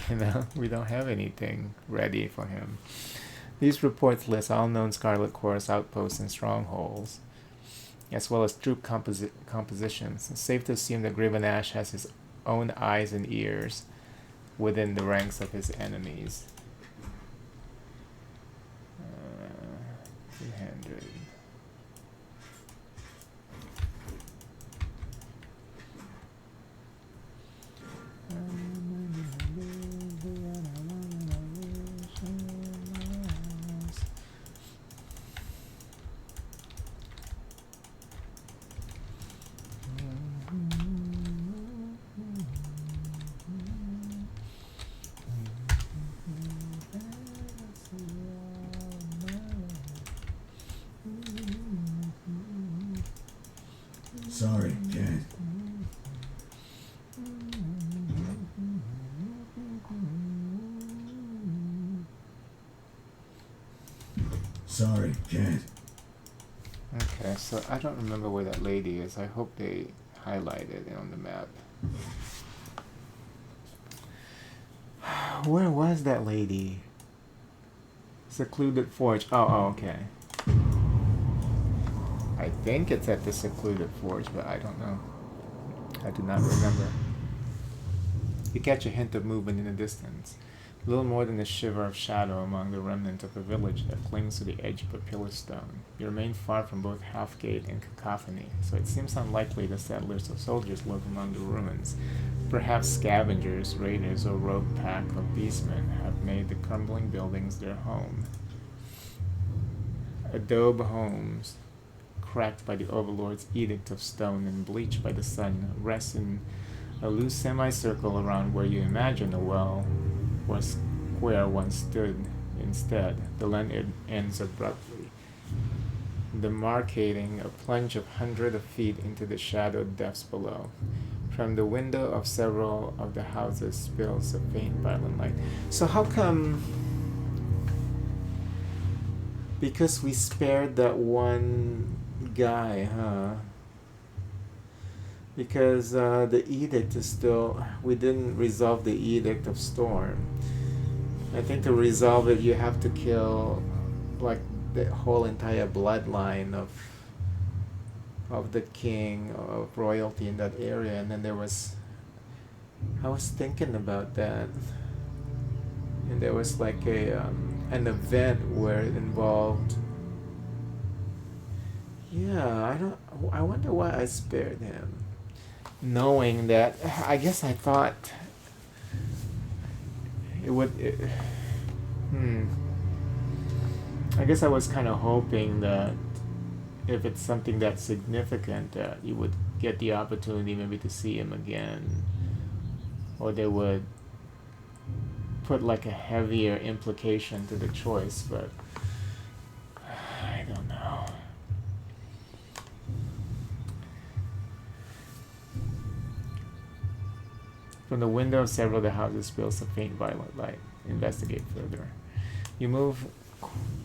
You know, we don't have anything ready for him. These reports list all known Scarlet Chorus outposts and strongholds, as well as troop compositions. It's safe to assume that Graven Ash has his own eyes and ears within the ranks of his enemies. 200. Sorry, can't. Sorry, can't. Okay, so I don't remember where that lady is. I hope they highlighted it on the map. Where was that lady? Secluded Forge. Oh, okay. I think it's at the Secluded Forge, but I don't know. I do not remember. You catch a hint of movement in the distance. Little more than a shiver of shadow among the remnant of a village that clings to the edge of a pillar stone. You remain far from both Halfgate and Cacophony, so it seems unlikely the settlers or soldiers live among the ruins. Perhaps scavengers, raiders, or rogue pack of beastmen have made the crumbling buildings their home. Adobe homes, cracked by the Overlord's edict of stone and bleached by the sun, rest in a loose semicircle around where you imagine a well or square once stood. Instead, the land ends abruptly, demarcating a plunge of hundreds of feet into the shadowed depths below. From the window of several of the houses spills a faint violet light. So how come? Because we spared that one guy, huh? Because the edict is still... We didn't resolve the edict of Storm. I think to resolve it, you have to kill, like, the whole entire bloodline of the king, of royalty in that area. And then there was... I was thinking about that. And there was like an event where it involved... Yeah, I wonder why I spared him. Knowing that, I guess I thought it would... I guess I was kind of hoping that if it's something that's significant, that you would get the opportunity maybe to see him again. Or they would put like a heavier implication to the choice, but I don't know. From the window of several of the houses spills a faint violet light. Investigate further. You move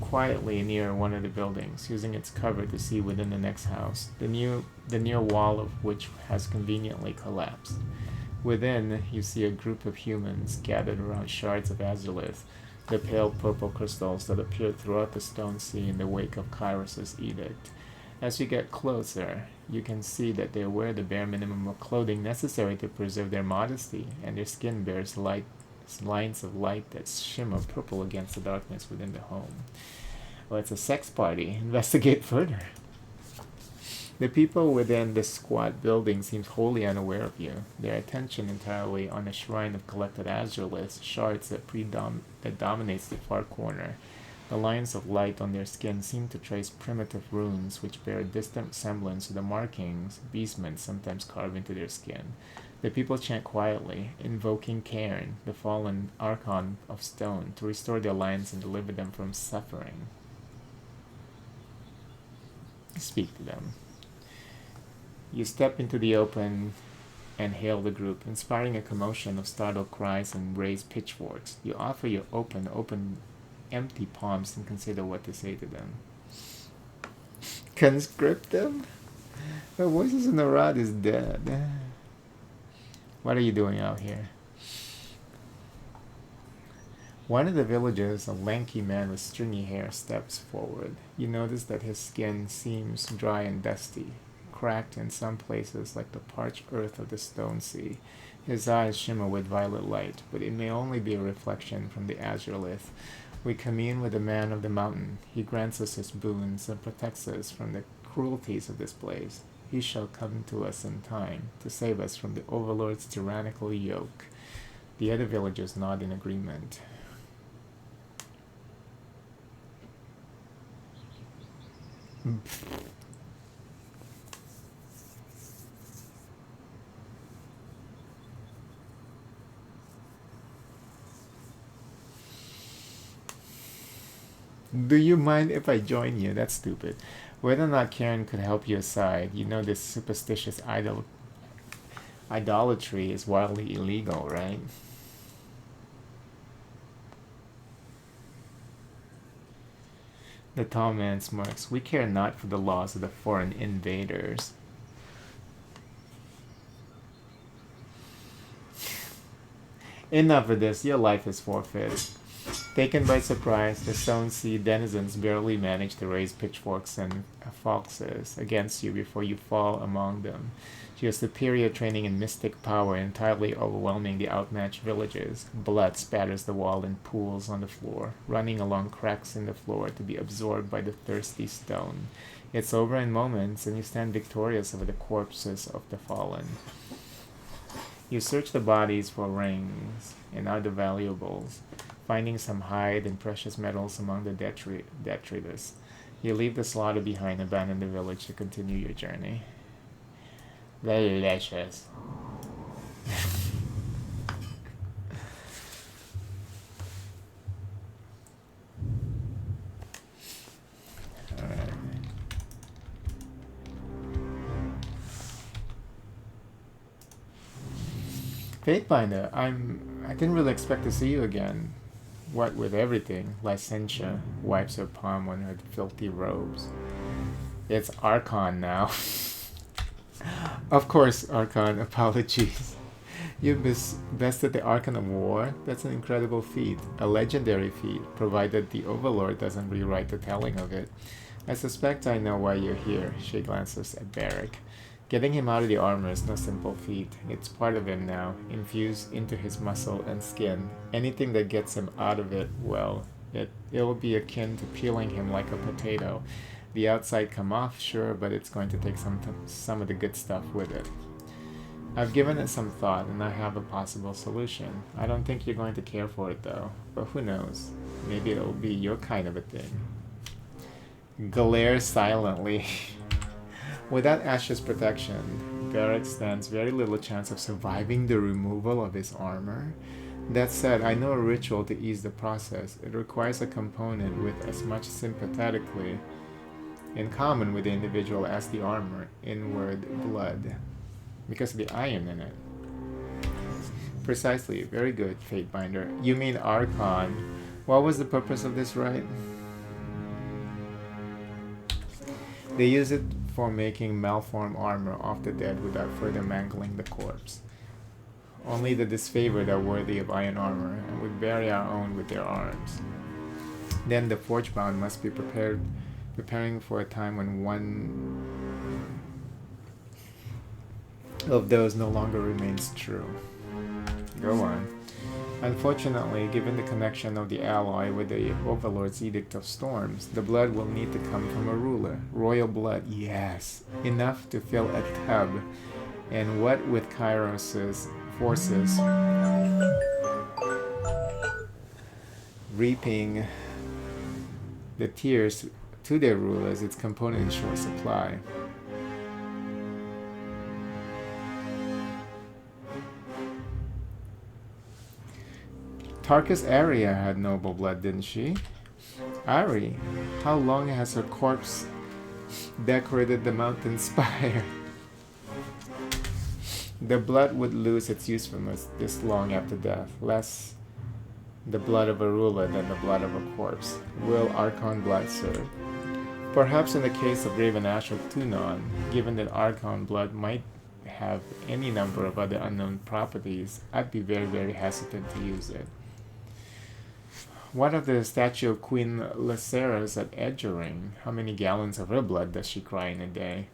quietly near one of the buildings, using its cover to see within the next house, the near wall of which has conveniently collapsed. Within, you see a group of humans gathered around shards of azulith, the pale purple crystals that appear throughout the stone sea in the wake of Kairos' edict. As you get closer, you can see that they wear the bare minimum of clothing necessary to preserve their modesty, and their skin bears lines of light that shimmer purple against the darkness within the home. Well, it's a sex party. Investigate further. The people within the squat building seem wholly unaware of you, their attention entirely on a shrine of collected azurelith shards that dominates the far corner. The lines of light on their skin seem to trace primitive runes which bear a distant semblance to the markings beastmen sometimes carve into their skin. The people chant quietly, invoking Cairn, the fallen archon of stone, to restore their lands and deliver them from suffering. Speak to them. You step into the open and hail the group, inspiring a commotion of startled cries and raised pitchforks. You offer your empty palms and consider what to say to them. Conscript them? The voices in the rod is dead. What are you doing out here? One of the villagers, a lanky man with stringy hair, steps forward. You notice that his skin seems dry and dusty, cracked in some places like the parched earth of the stone sea. His eyes shimmer with violet light, but it may only be a reflection from the azure lith. We commune with the man of the mountain. He grants us his boons and protects us from the cruelties of this place. He shall come to us in time to save us from the overlord's tyrannical yoke. The other villagers nod in agreement. Do you mind if I join you? That's stupid. Whether or not Karen could help you aside, you know this superstitious idolatry is wildly illegal, right? The tall man smirks. We care not for the laws of the foreign invaders. Enough of this. Your life is forfeited. Taken by surprise, the Stone Sea denizens barely manage to raise pitchforks and foxes against you before you fall among them. Your superior training in mystic power entirely overwhelming the outmatched villagers. Blood spatters the wall in pools on the floor, running along cracks in the floor to be absorbed by the thirsty stone. It's over in moments, and you stand victorious over the corpses of the fallen. You search the bodies for rings and other valuables, finding some hide and precious metals among the detritus. You leave the slaughter behind, abandon the village to continue your journey. Delicious. Alright. Fatebinder, I didn't really expect to see you again. What with everything, Licentia wipes her palm on her filthy robes. It's Archon now. Of course, Archon, apologies. You've bested the Archon of War? That's an incredible feat. A legendary feat, provided the Overlord doesn't rewrite the telling of it. I suspect I know why you're here, she glances at Barrack. Getting him out of the armor is no simple feat. It's part of him now, infused into his muscle and skin. Anything that gets him out of it, well, it'll be akin to peeling him like a potato. The outside come off, sure, but it's going to take some of the good stuff with it. I've given it some thought, and I have a possible solution. I don't think you're going to care for it, though. But who knows? Maybe it'll be your kind of a thing. Glare silently. Without Ash's protection, Barrack stands very little chance of surviving the removal of his armor. That said, I know a ritual to ease the process. It requires a component with as much sympathetically in common with the individual as the armor, inward blood, because of the iron in it. Precisely, very good, Fatebinder. You mean Archon. What was the purpose of this rite? They use it for making malformed armor off the dead without further mangling the corpse. Only the disfavored are worthy of iron armor, and we bury our own with their arms. Then the forgebound must be preparing for a time when one of those no longer remains true. Go on. Unfortunately, given the connection of the alloy with the Overlord's Edict of Storms, the blood will need to come from a ruler. Royal blood, yes. Enough to fill a tub. And what with Kairos' forces reaping the tears to their rulers, its component in short supply. Tarkus Aria had noble blood, didn't she? Ari, how long has her corpse decorated the mountain spire? The blood would lose its usefulness this long after death, less the blood of a ruler than the blood of a corpse. Will Archon blood serve? Perhaps in the case of Raven Ash of Tunon, given that Archon blood might have any number of other unknown properties, I'd be very, very hesitant to use it. What of the statue of Queen Laceros at Edgering? How many gallons of her blood does she cry in a day?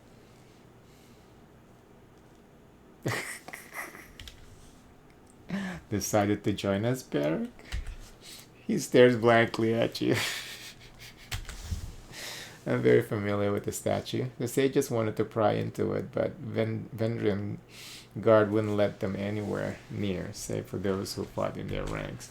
Decided to join us, Beric? He stares blankly at you. I'm very familiar with the statue. The sages wanted to pry into it, but Vendrian guard wouldn't let them anywhere near, save for those who fought in their ranks.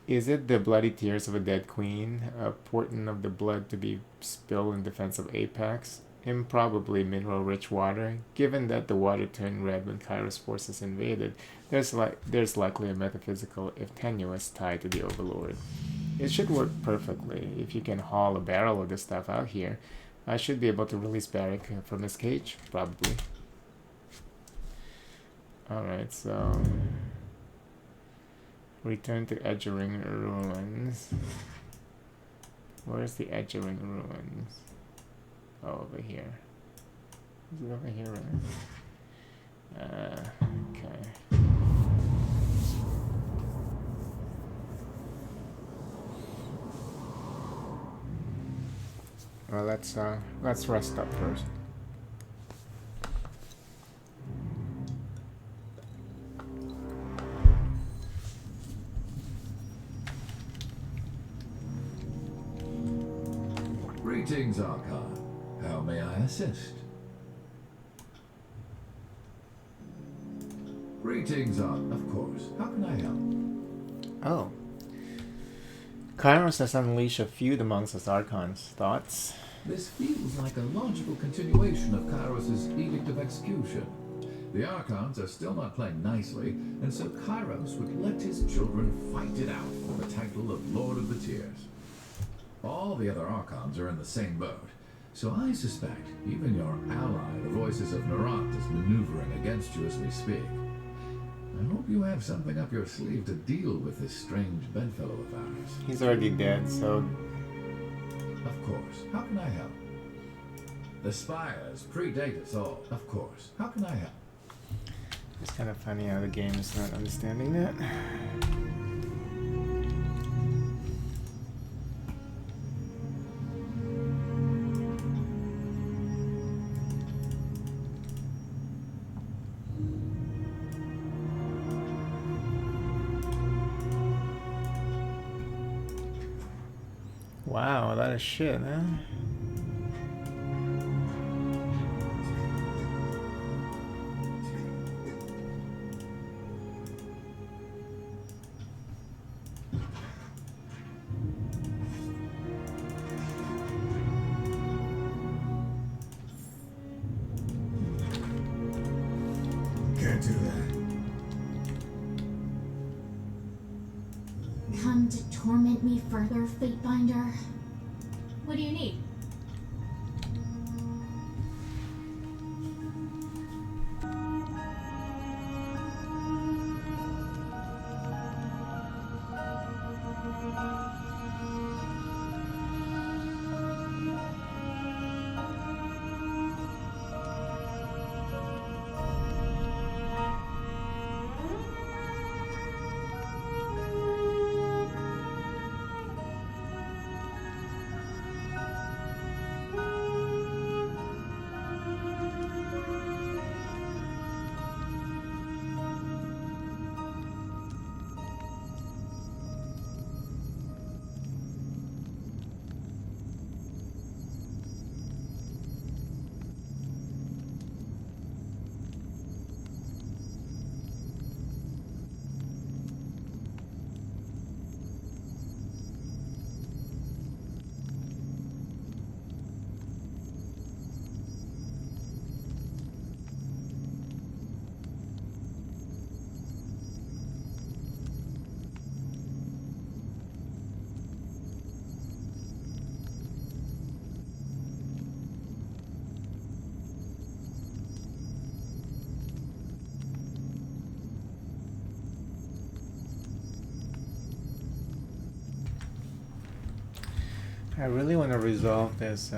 Is it the bloody tears of a dead queen, a portent of the blood to be spilled in defense of Apex? Improbably mineral-rich water. Given that the water turned red when Kairos forces invaded, there's likely a metaphysical, if tenuous, tie to the Overlord. It should work perfectly. If you can haul a barrel of this stuff out here, I should be able to release Barrick from his cage, probably. Alright, so... return to Edgering Ruins. Where's the Edgering Ruins? Oh, over here. Is it over here, right? Okay. Well, let's rest up first. Greetings, Archon. How may I assist? Greetings, of course. How can I help? Oh. Kairos has unleashed a feud amongst us Archons. Thoughts? This feels like a logical continuation of Kairos' Edict of Execution. The Archons are still not playing nicely, and so Kairos would let his children fight it out for the title of Lord of the Tears. All the other Archons are in the same boat, so I suspect even your ally, the Voices of Narat, is maneuvering against you as we speak. I hope you have something up your sleeve to deal with this strange bedfellow of ours. He's already dead, so... Of course. How can I help? The spires predate us all. Of course. How can I help? It's kind of funny how the game is not understanding that. Wow, a lot of shit, huh? Can't do that. Come to torment me further, Fatebinder? What do you need? I really want to resolve this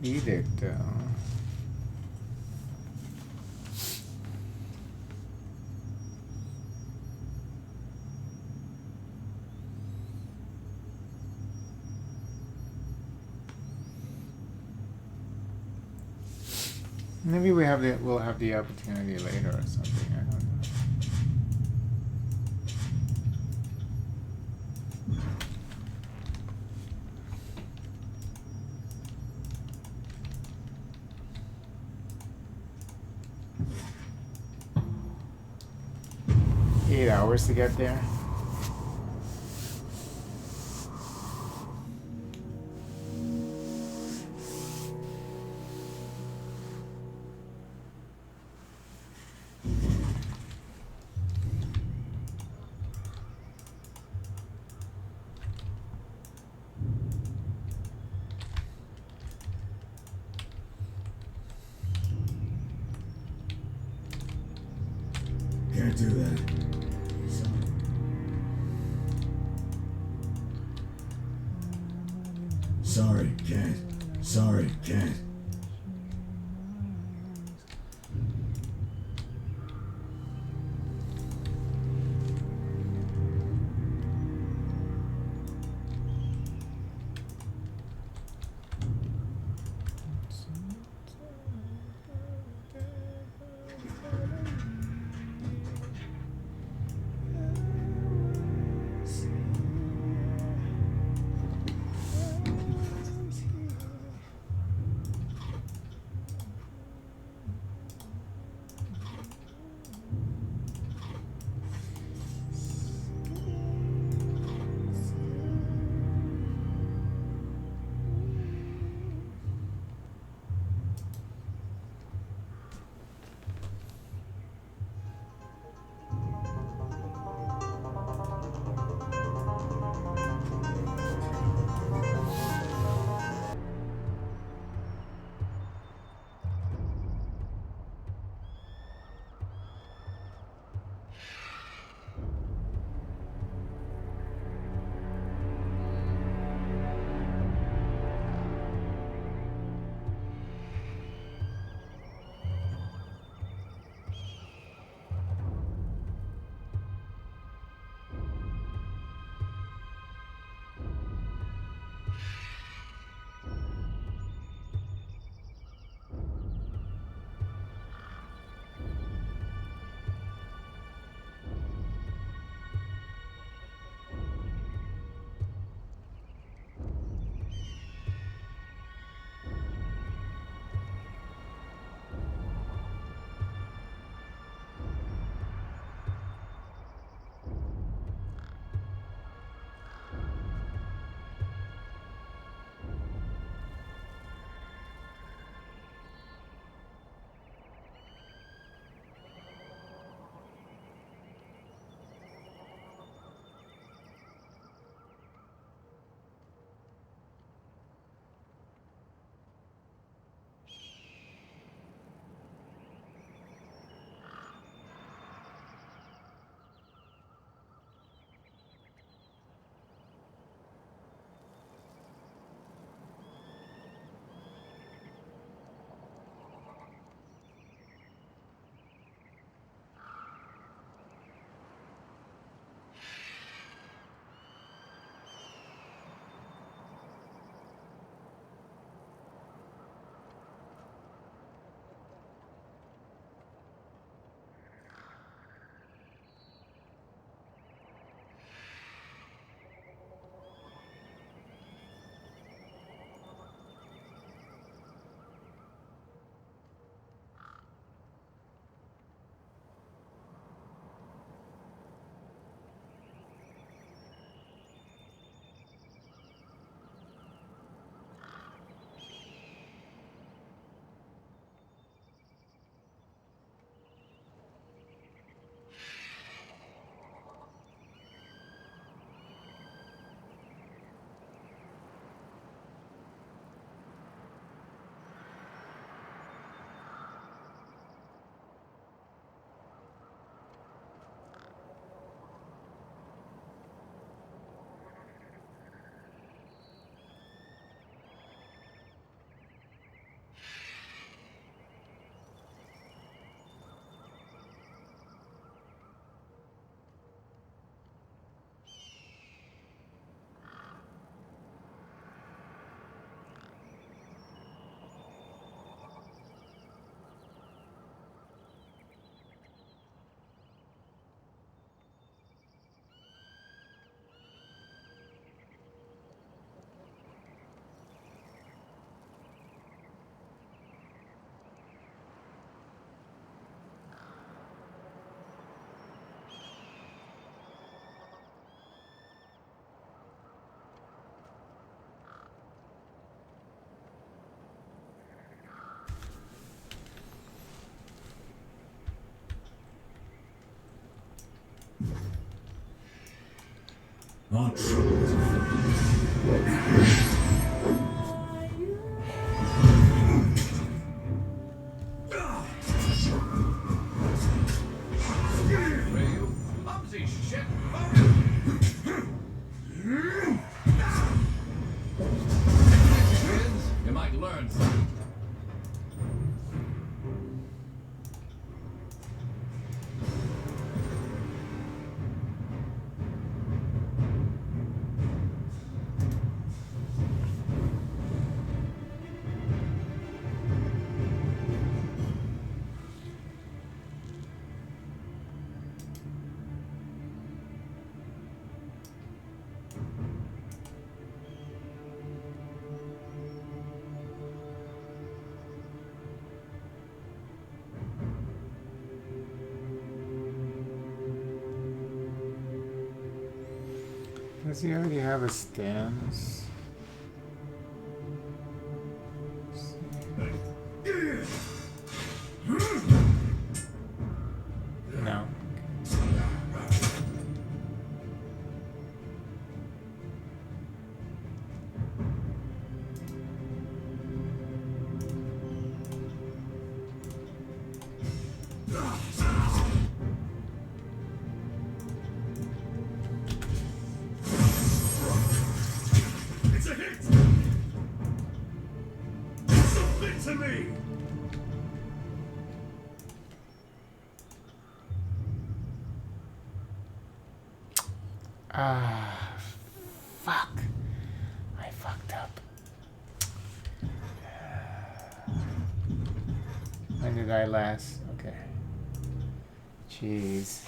edict though. Maybe we'll have the opportunity later or something. I don't know. Eight hours to get there. Can't do that. Sorry, can't. Sorry, can't. Our trouble is afoot. You clumsy shit. You might learn something. Does he already have a stance? No. It's a hit! Submit to me! Ah, fuck. I fucked up. When did I last? Okay. Jeez.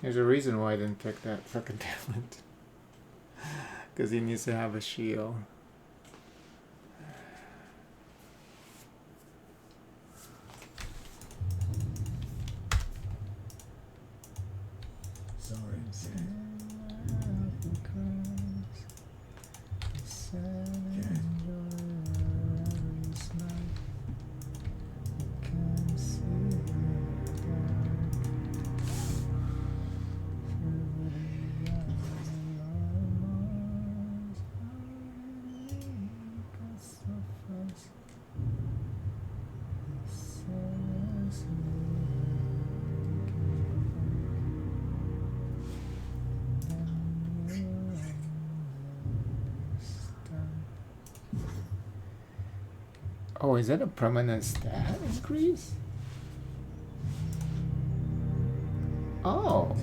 There's a reason why I didn't pick that fucking talent. Because he needs to have a shield. Sorry, Oh, is that a permanent stat increase? Oh.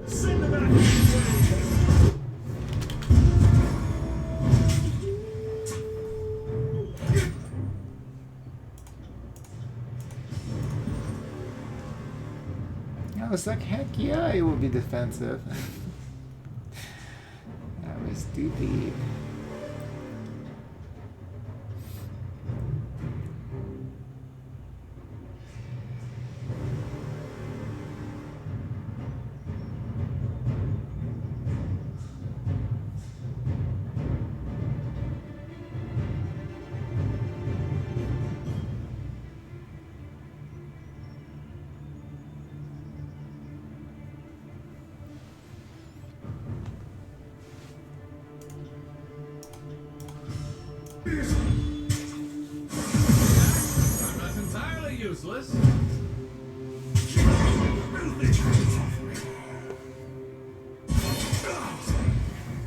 send them back to I was like, heck yeah, it will be defensive. That was stupid. useless.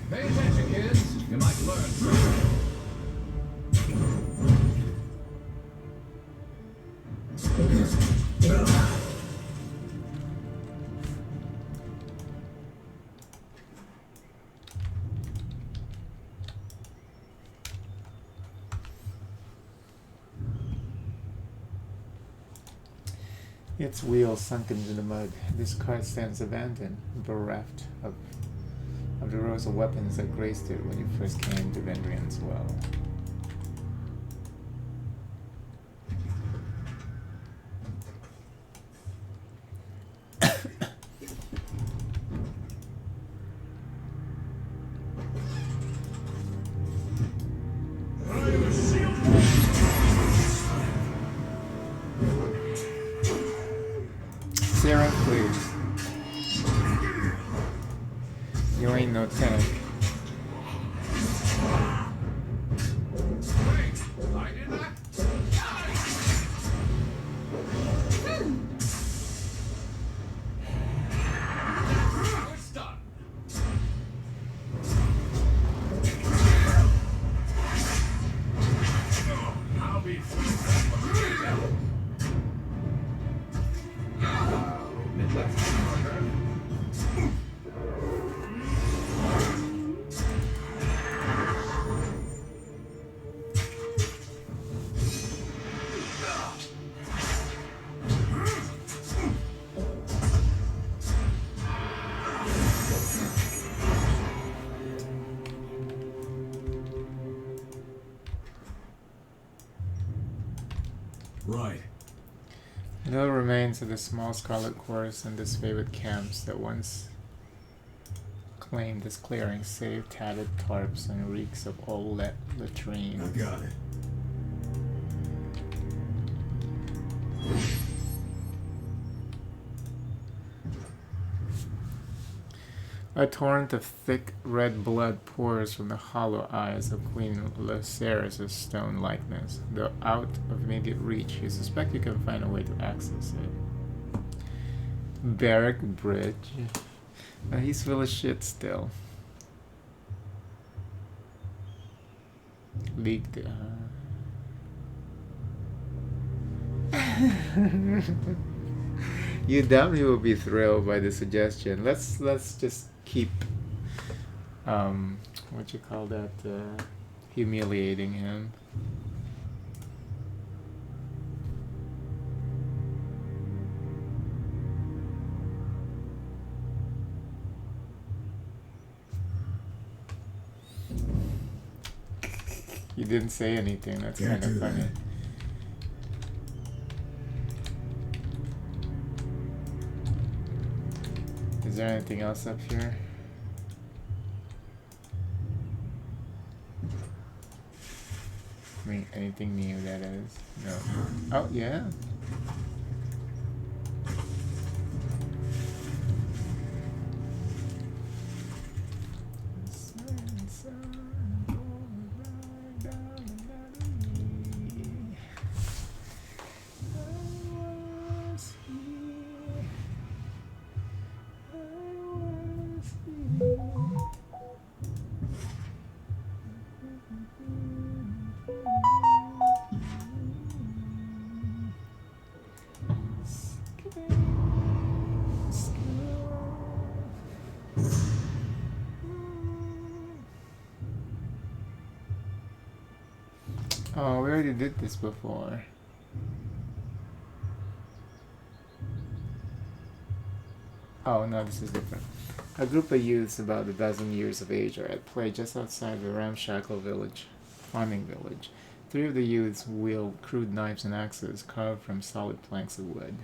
Pay attention, kids. You might learn. Its wheels sunk into the mud. This cart stands abandoned, bereft of the rows of weapons that graced it when you first came to Vendrian's well. Sarah, please. You ain't no tank. Wait, I did that? Now it's done. I'll be Right. No remains of the small scarlet chorus and disfavored camps that once claimed this clearing, save tattered tarps and reeks of old latrine. I got it. A torrent of thick red blood pours from the hollow eyes of Queen Lycerus' stone likeness. Though out of immediate reach, you suspect you can find a way to access it. Barrack Bridge. He's full of shit still. Leaked. You definitely will be thrilled by the suggestion. Let's just keep what you call that, humiliating him. You didn't say anything. That's Can't kind of do funny. that. Is there anything else up here? I mean, anything new, that is? No. Oh, yeah. Oh, we already did this before. Oh, no, this is different. A group of youths about a dozen years of age are at play just outside the ramshackle farming village. 3 of the youths wield crude knives and axes carved from solid planks of wood.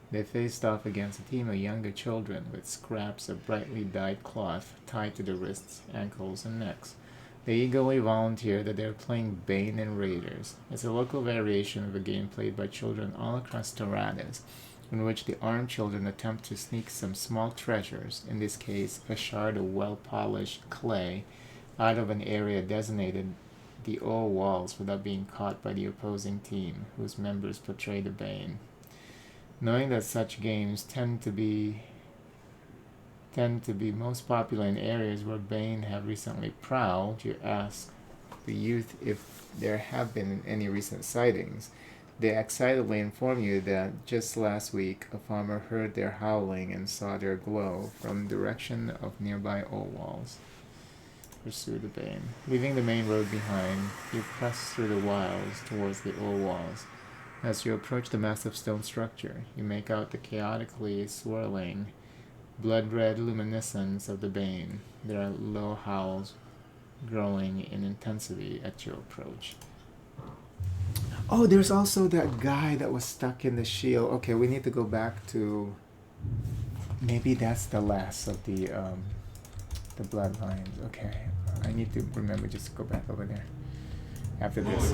They faced off against a team of younger children with scraps of brightly dyed cloth tied to their wrists, ankles, and necks. They eagerly volunteer that they are playing Bane and Raiders. It's a local variation of a game played by children all across Tyrannus, in which the armed children attempt to sneak some small treasures, in this case a shard of well-polished clay, out of an area designated the all walls without being caught by the opposing team, whose members portray the Bane. Knowing that such games tend to be most popular in areas where Bane have recently prowled, you ask the youth if there have been any recent sightings. They excitedly inform you that just last week a farmer heard their howling and saw their glow from the direction of nearby old walls. Pursue the Bane. Leaving the main road behind, you press through the wilds towards the old walls. As you approach the massive stone structure, you make out the chaotically swirling, blood-red luminescence of the Bane. There are low howls growing in intensity at your approach. Oh, there's also that guy that was stuck in the shield. Okay, we need to go back to... Maybe that's the last of the bloodlines. Okay, I need to remember just to go back over there after this.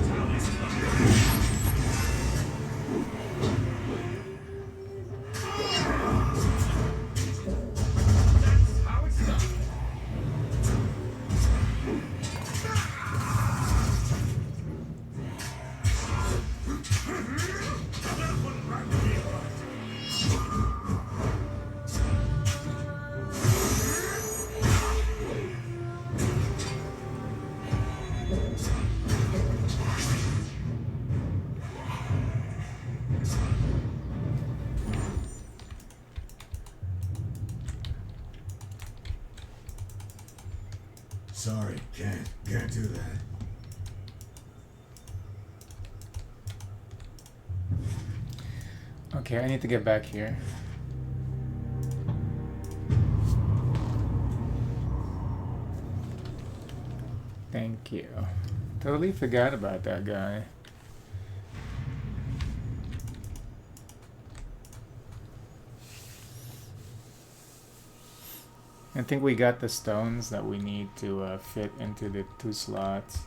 Sorry, can't do that. Okay, I need to get back here. Thank you. Totally forgot about that guy. I think we got the stones that we need to fit into the 2 slots.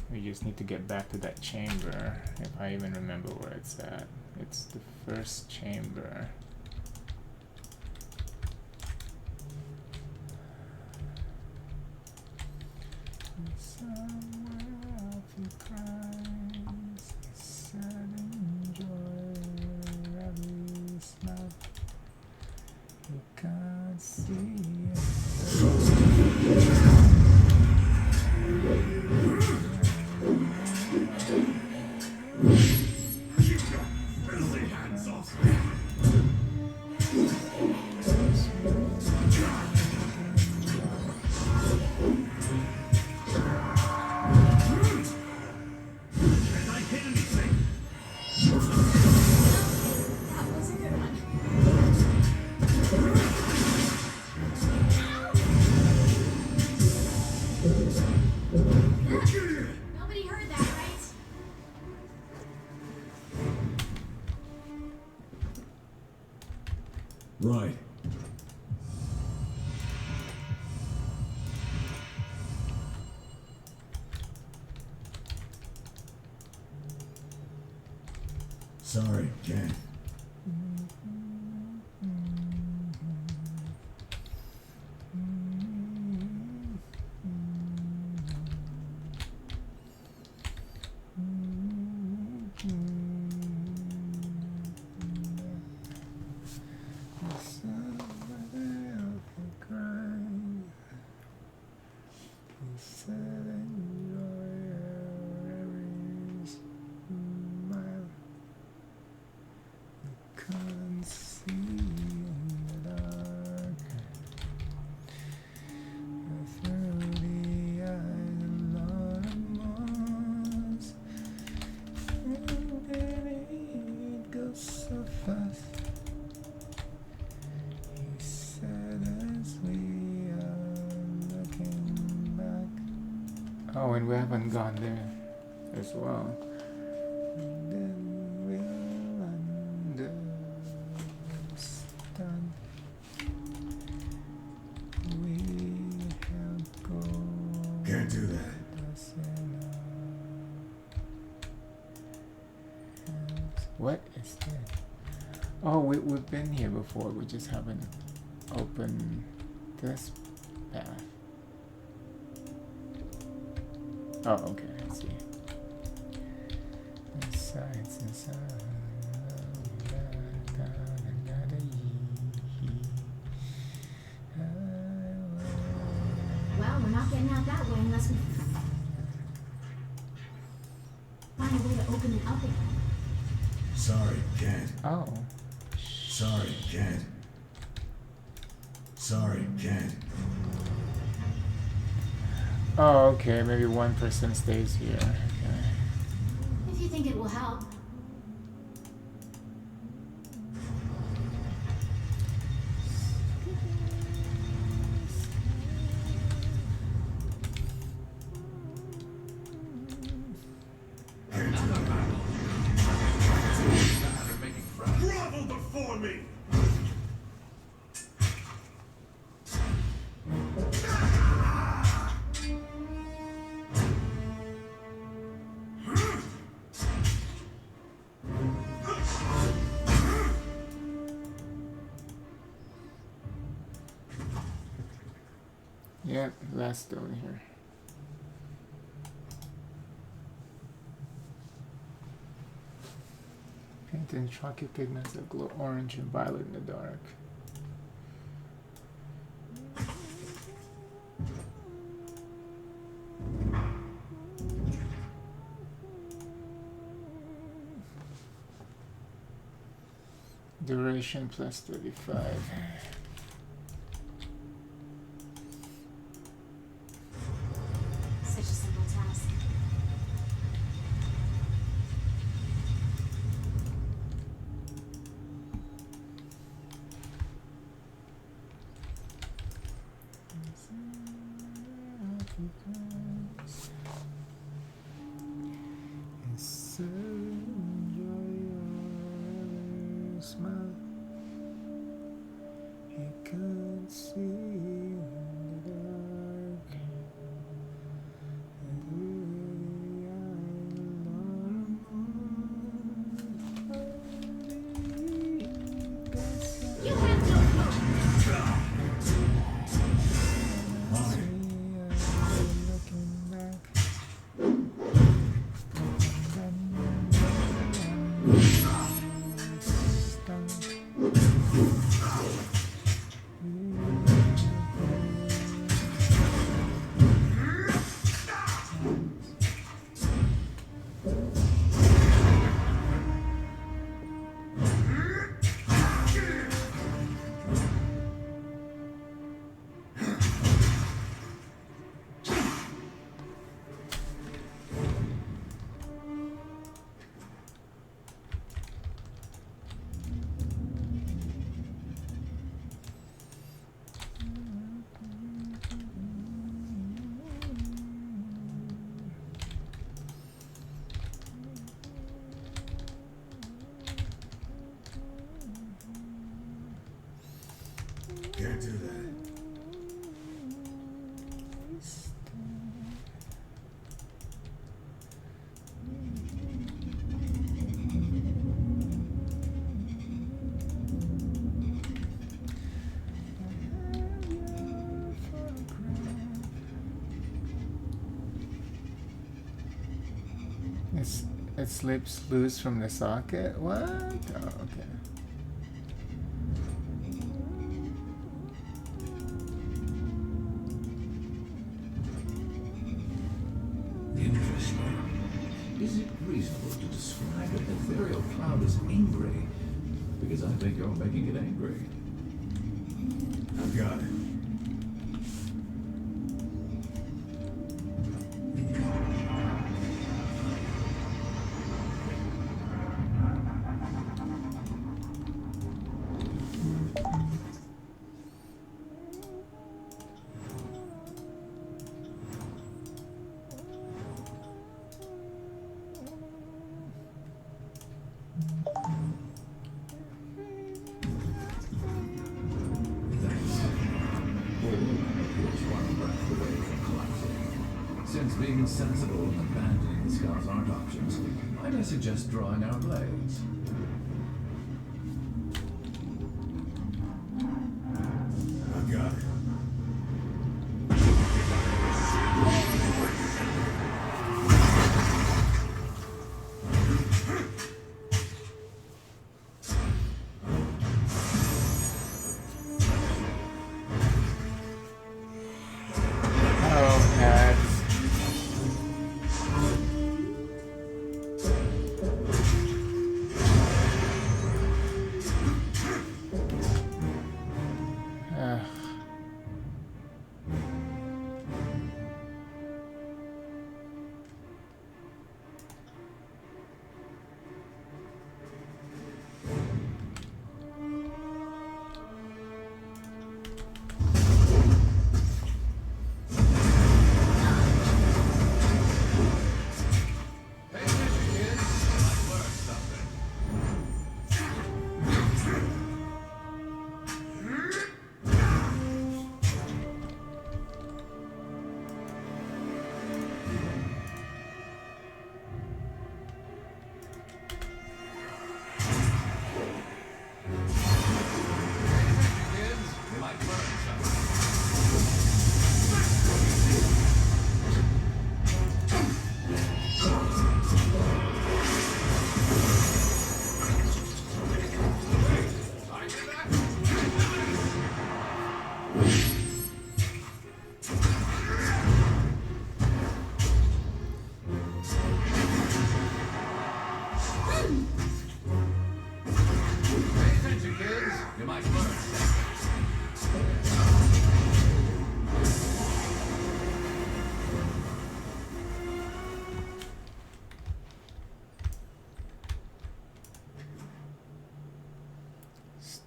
We just need to get back to that chamber, if I even remember where it's at. It's the first chamber. Somewhere off the cries, sad enjoy every smell. You can't see Nobody heard that, right? Right. Sorry, can't. Oh, and we haven't gone there as well. Then we'll understand. We have gone. Can't do that. What is that? Oh, we've been here before. We just haven't opened this path. Oh, okay, I see. Well, we're not getting out that way unless we find a way to open it up again. Sorry, can't. Oh. Sorry, can't. Sorry, can't. Oh, okay, maybe one person stays here. Okay. If you think it will help. Grovel before me! Yep, last stone here. Paint in chalky pigments that glow orange and violet in the dark. Duration plus 35. Such a simple task. So enjoy your smile. He can't see in the dark. You have no Can't do that. It slips loose from the socket? What? Oh, okay. Interesting. Is it reasonable to describe an ethereal cloud as angry? Because I think you're making it angry. I've got it. Since being sensible and abandoning the scars aren't options, might I suggest drawing our blades? I've got it.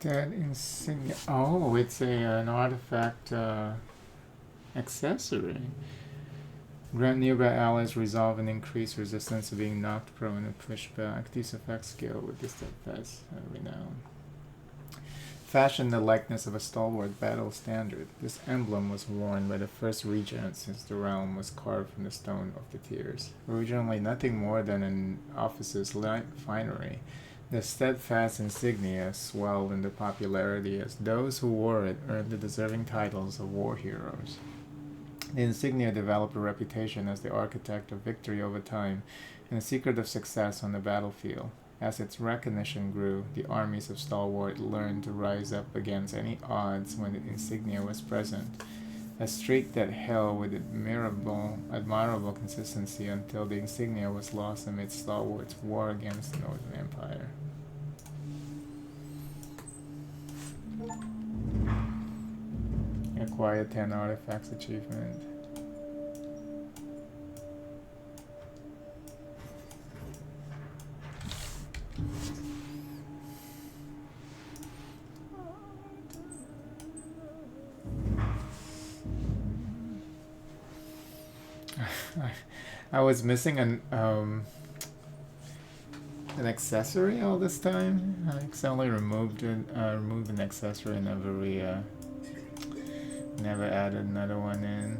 That insignia. Oh, it's an artifact accessory. Grant nearby allies resolve and increase resistance to being knocked prone and pushed back. These effects scale with the steadfast renown. Fashioned the likeness of a stalwart battle standard, this emblem was worn by the first regent since the realm was carved from the stone of the tears. Originally nothing more than an officer's light finery, the steadfast insignia swelled into popularity as those who wore it earned the deserving titles of war heroes. The insignia developed a reputation as the architect of victory over time and a secret of success on the battlefield. As its recognition grew, the armies of Stalwart learned to rise up against any odds when the insignia was present, a streak that held with admirable consistency until the insignia was lost amid Stalwart's war against the Northern Empire. Acquire 10 artifacts achievement. I was missing an accessory all this time. I accidentally removed an accessory and never added another one in.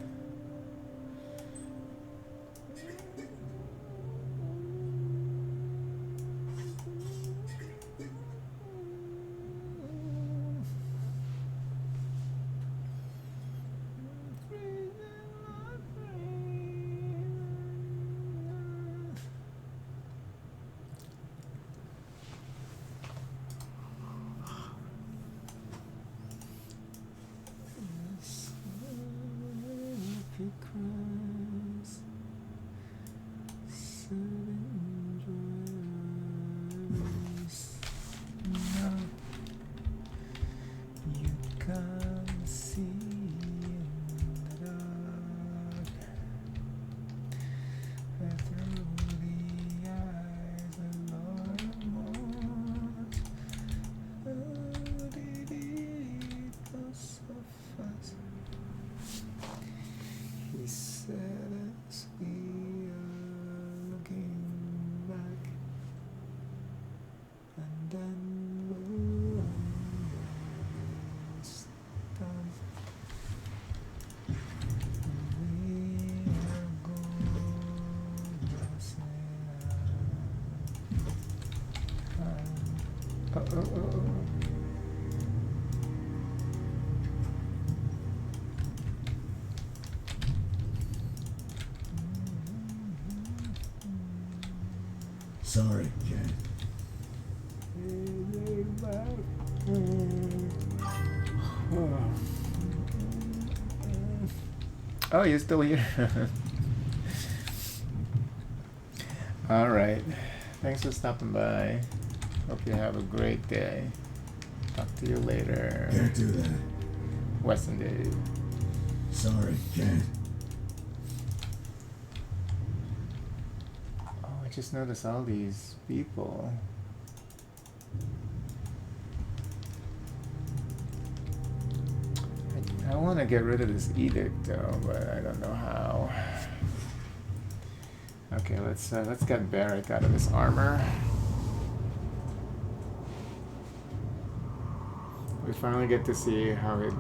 Sorry, Ken. Oh, you're still here. Alright. Thanks for stopping by. Hope you have a great day. Talk to you later. Can't do that. Weston Dave. Sorry, can't. Oh, I just noticed all these people. I want to get rid of this edict though, but I don't know how. Okay, let's get Barrick out of his armor. We finally get to see how it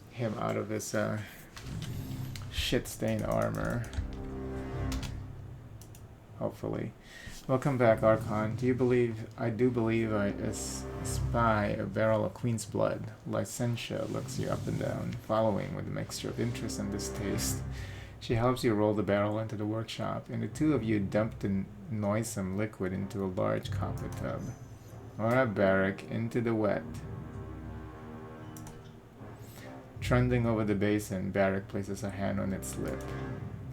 him out of his shit-stained armor. Hopefully. Welcome back, Archon. I do believe I spy a barrel of Queen's blood. Licentia looks you up and down, following with a mixture of interest and distaste. She helps you roll the barrel into the workshop, and the two of you dump the noisome liquid into a large copper tub. Alright, Barrick, into the wet. Trundling over the basin, Barrick places a hand on its lip.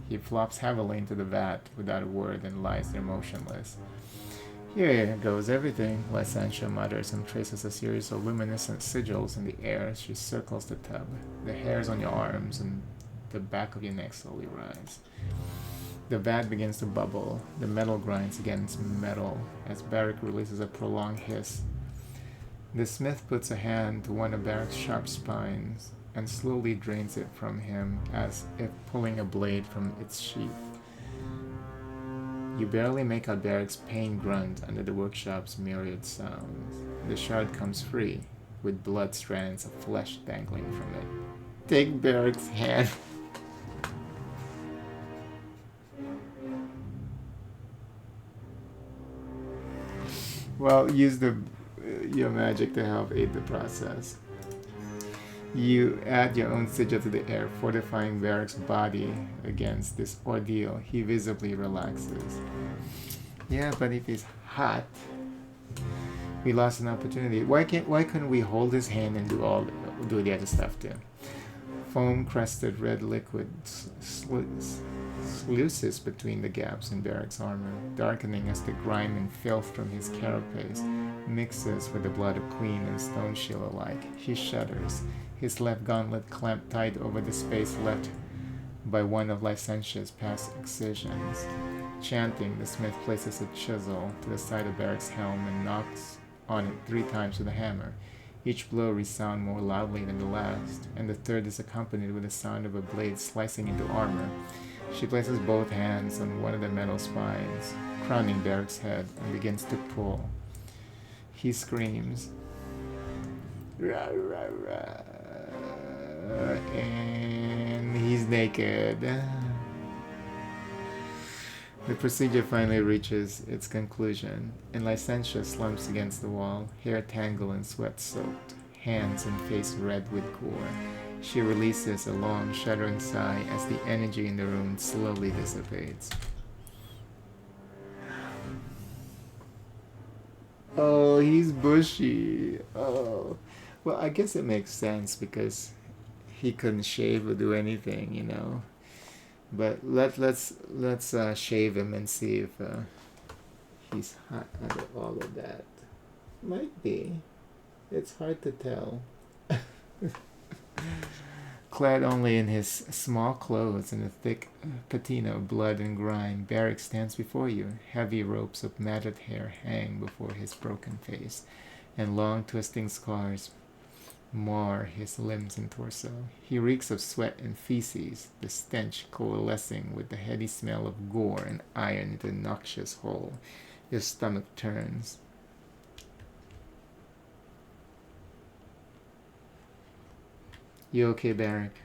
He flops heavily into the vat without a word and lies there motionless. Here goes everything, Licentia mutters and traces a series of luminescent sigils in the air as she circles the tub. The hairs on your arms and the back of your neck slowly rise. The vat begins to bubble. The metal grinds against metal as Barrick releases a prolonged hiss. The smith puts a hand to one of Barrick's sharp spines and slowly drains it from him as if pulling a blade from its sheath. You barely make out Barrick's pain grunt under the workshop's myriad sounds. The shard comes free, with blood strands of flesh dangling from it. Take Barrick's hand. Well, use your magic to help aid the process. You add your own sigil to the air, fortifying Barrick's body against this ordeal. He visibly relaxes. Yeah, but if he's hot, we lost an opportunity. Why couldn't we hold his hand and do the other stuff too? Foam-crested red liquid sluices between the gaps in Barrick's armor, darkening as the grime and filth from his carapace mixes with the blood of queen and stone shield alike. He shudders, his left gauntlet clamped tight over the space left by one of Licentia's past excisions. Chanting, the smith places a chisel to the side of Barrick's helm and knocks on it 3 times with a hammer. Each blow resounds more loudly than the last, and the third is accompanied with the sound of a blade slicing into armor. She places both hands on one of the metal spines, crowning Barrick's head, and begins to pull. He screams, "Rah, rah, rah," and he's naked. The procedure finally reaches its conclusion, and Licentia slumps against the wall, hair tangled and sweat-soaked, hands and face red with gore. She releases a long, shuddering sigh as the energy in the room slowly dissipates. Oh, he's bushy. Oh. Well, I guess it makes sense because he couldn't shave or do anything, you know. But let's shave him and see if he's hot under all of that. Might be. It's hard to tell. Clad only in his small clothes and a thick patina of blood and grime, Barrick stands before you. Heavy ropes of matted hair hang before his broken face, and long twisting scars mar his limbs and torso. He reeks of sweat and feces, the stench coalescing with the heady smell of gore and iron into a noxious hole. Your stomach turns. You okay, Barrick?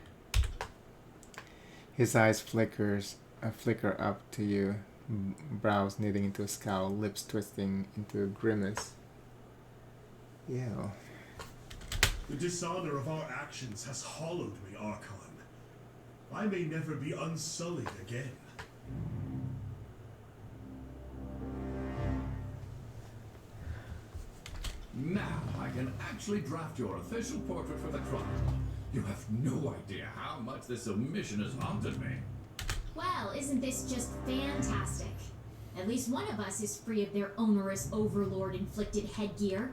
His eyes flicker up to you, brows knitting into a scowl, lips twisting into a grimace. Ew. The dishonor of our actions has hollowed me, Archon. I may never be unsullied again. Now I can actually draft your official portrait for the Chronicle. You have no idea how much this omission has haunted me. Well, isn't this just fantastic? At least one of us is free of their onerous overlord-inflicted headgear.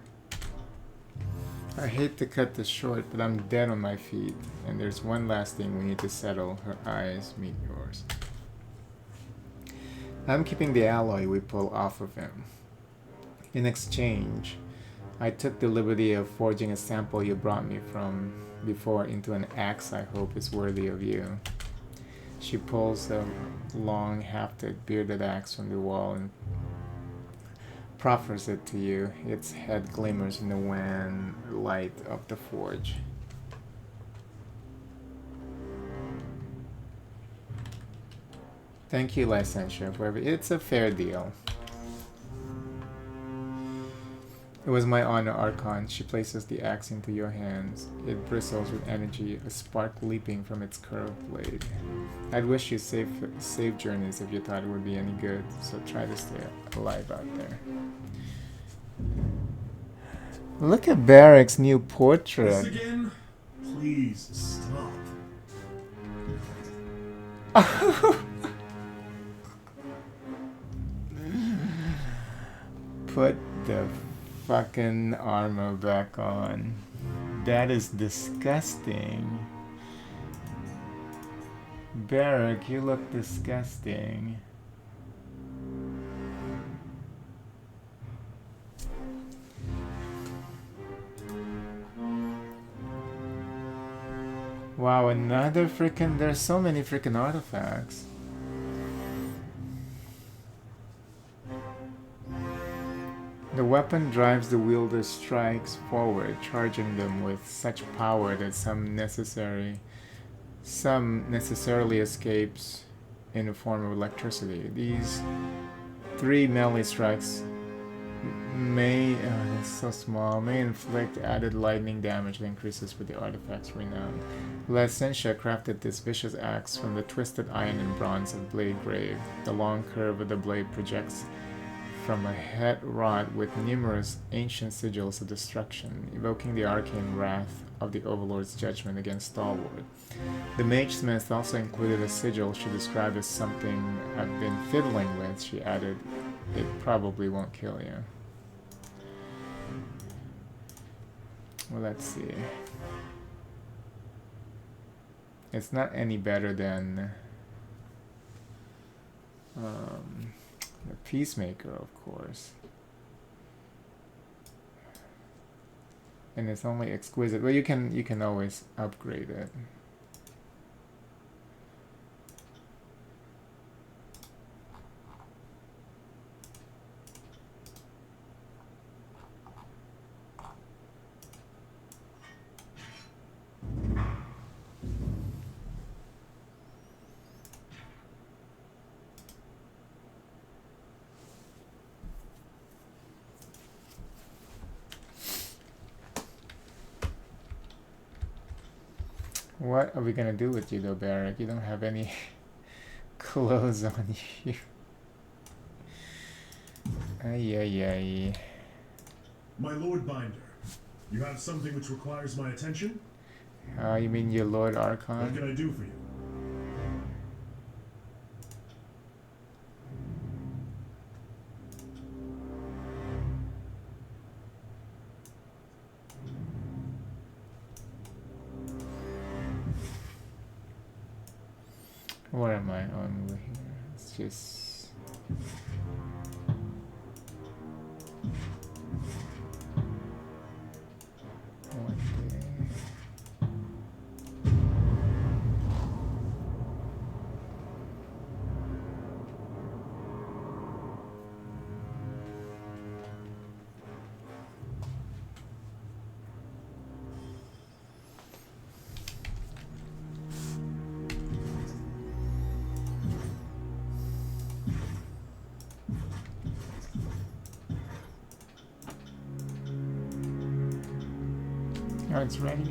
I hate to cut this short, but I'm dead on my feet, and there's one last thing we need to settle. Her eyes meet yours. I'm keeping the alloy we pull off of him. In exchange, I took the liberty of forging a sample you brought me from before into an axe I hope is worthy of you. She pulls a long, hafted, bearded axe from the wall and proffers it to you. Its head glimmers in the wan light of the forge. Thank you, Licentia, for it's a fair deal. It was my honor, Archon. She places the axe into your hands. It bristles with energy, a spark leaping from its curved blade. I'd wish you safe journeys if you thought it would be any good, so try to stay alive out there. Look at Barrick's new This portrait. again? Please stop. Put the fucking armor back on. That is disgusting. Barrack, you look disgusting. Wow, another freaking... There's so many freaking artifacts. The weapon drives the wielder's strikes forward, charging them with such power that some necessarily escapes in the form of electricity. These 3 melee strikes may, that's so small, may inflict added lightning damage that increases with the artifact's renown. Licensha crafted this vicious axe from the twisted iron and bronze of Blade Grave. The long curve of the blade projects from a head wrought with numerous ancient sigils of destruction, evoking the arcane wrath of the Overlord's judgment against Stalwart. The Mage Smith also included a sigil she described as something I've been fiddling with. She added, "It probably won't kill you." Well, let's see. It's not any better than the Peacemaker, of course. And it's only exquisite. Well, you can always upgrade it. What are we gonna do with you though, Barrack? You don't have any clothes on you. Ay, ay, ay. My Lord Binder, you have something which requires my attention? You mean your Lord What Archon? can I do for you? Where am I? Oh, I'm over here. It's just... one day. Oh, it's ready.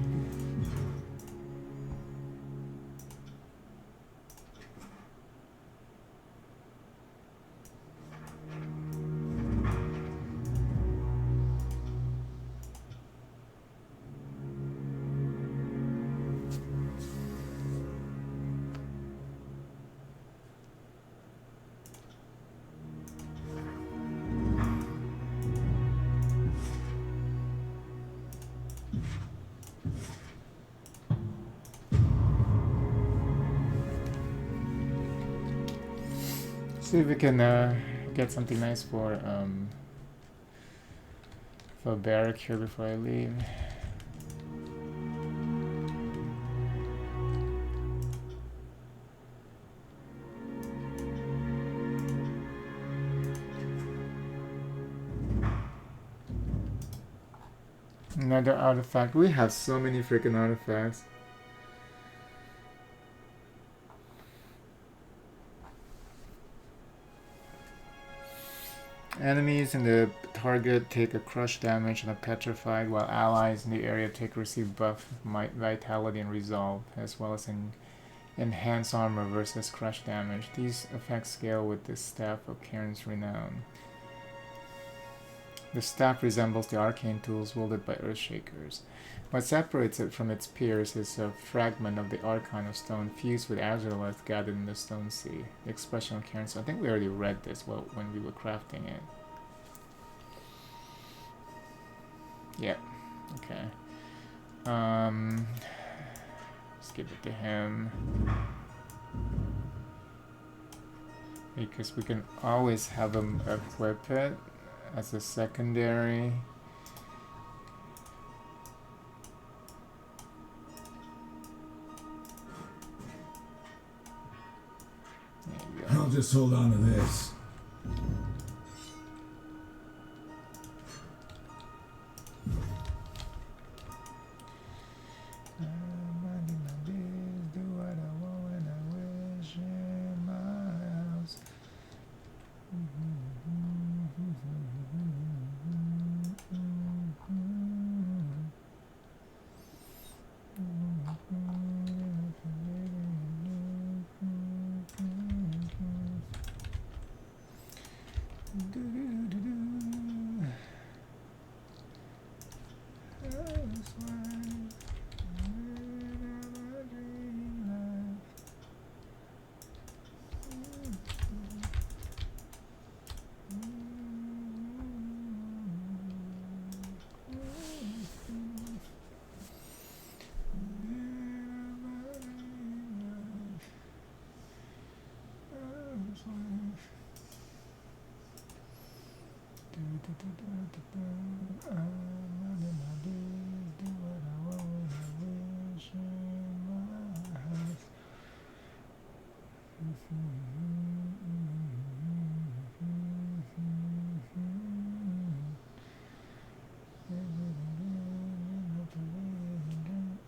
See if we can get something nice for Barrack here before I leave. Another artifact. We have so many freaking artifacts. Enemies in the target take a crush damage and are petrified, while allies in the area receive buff, might, vitality, and resolve, as well as enhance armor versus crush damage. These effects scale with the Staff of Cairn's Renown. The staff resembles the arcane tools wielded by Earthshakers. What separates it from its peers is a fragment of the Archon of Stone fused with Azurlith gathered in the Stone Sea. The expression of Cairn. So I think we already read this when we were crafting it. Yep. Okay. Let's give it to him. Because we can always have him equip it as a secondary. There you go. I'll just hold on to this. Minding my biz, do what I want when I wish in my house.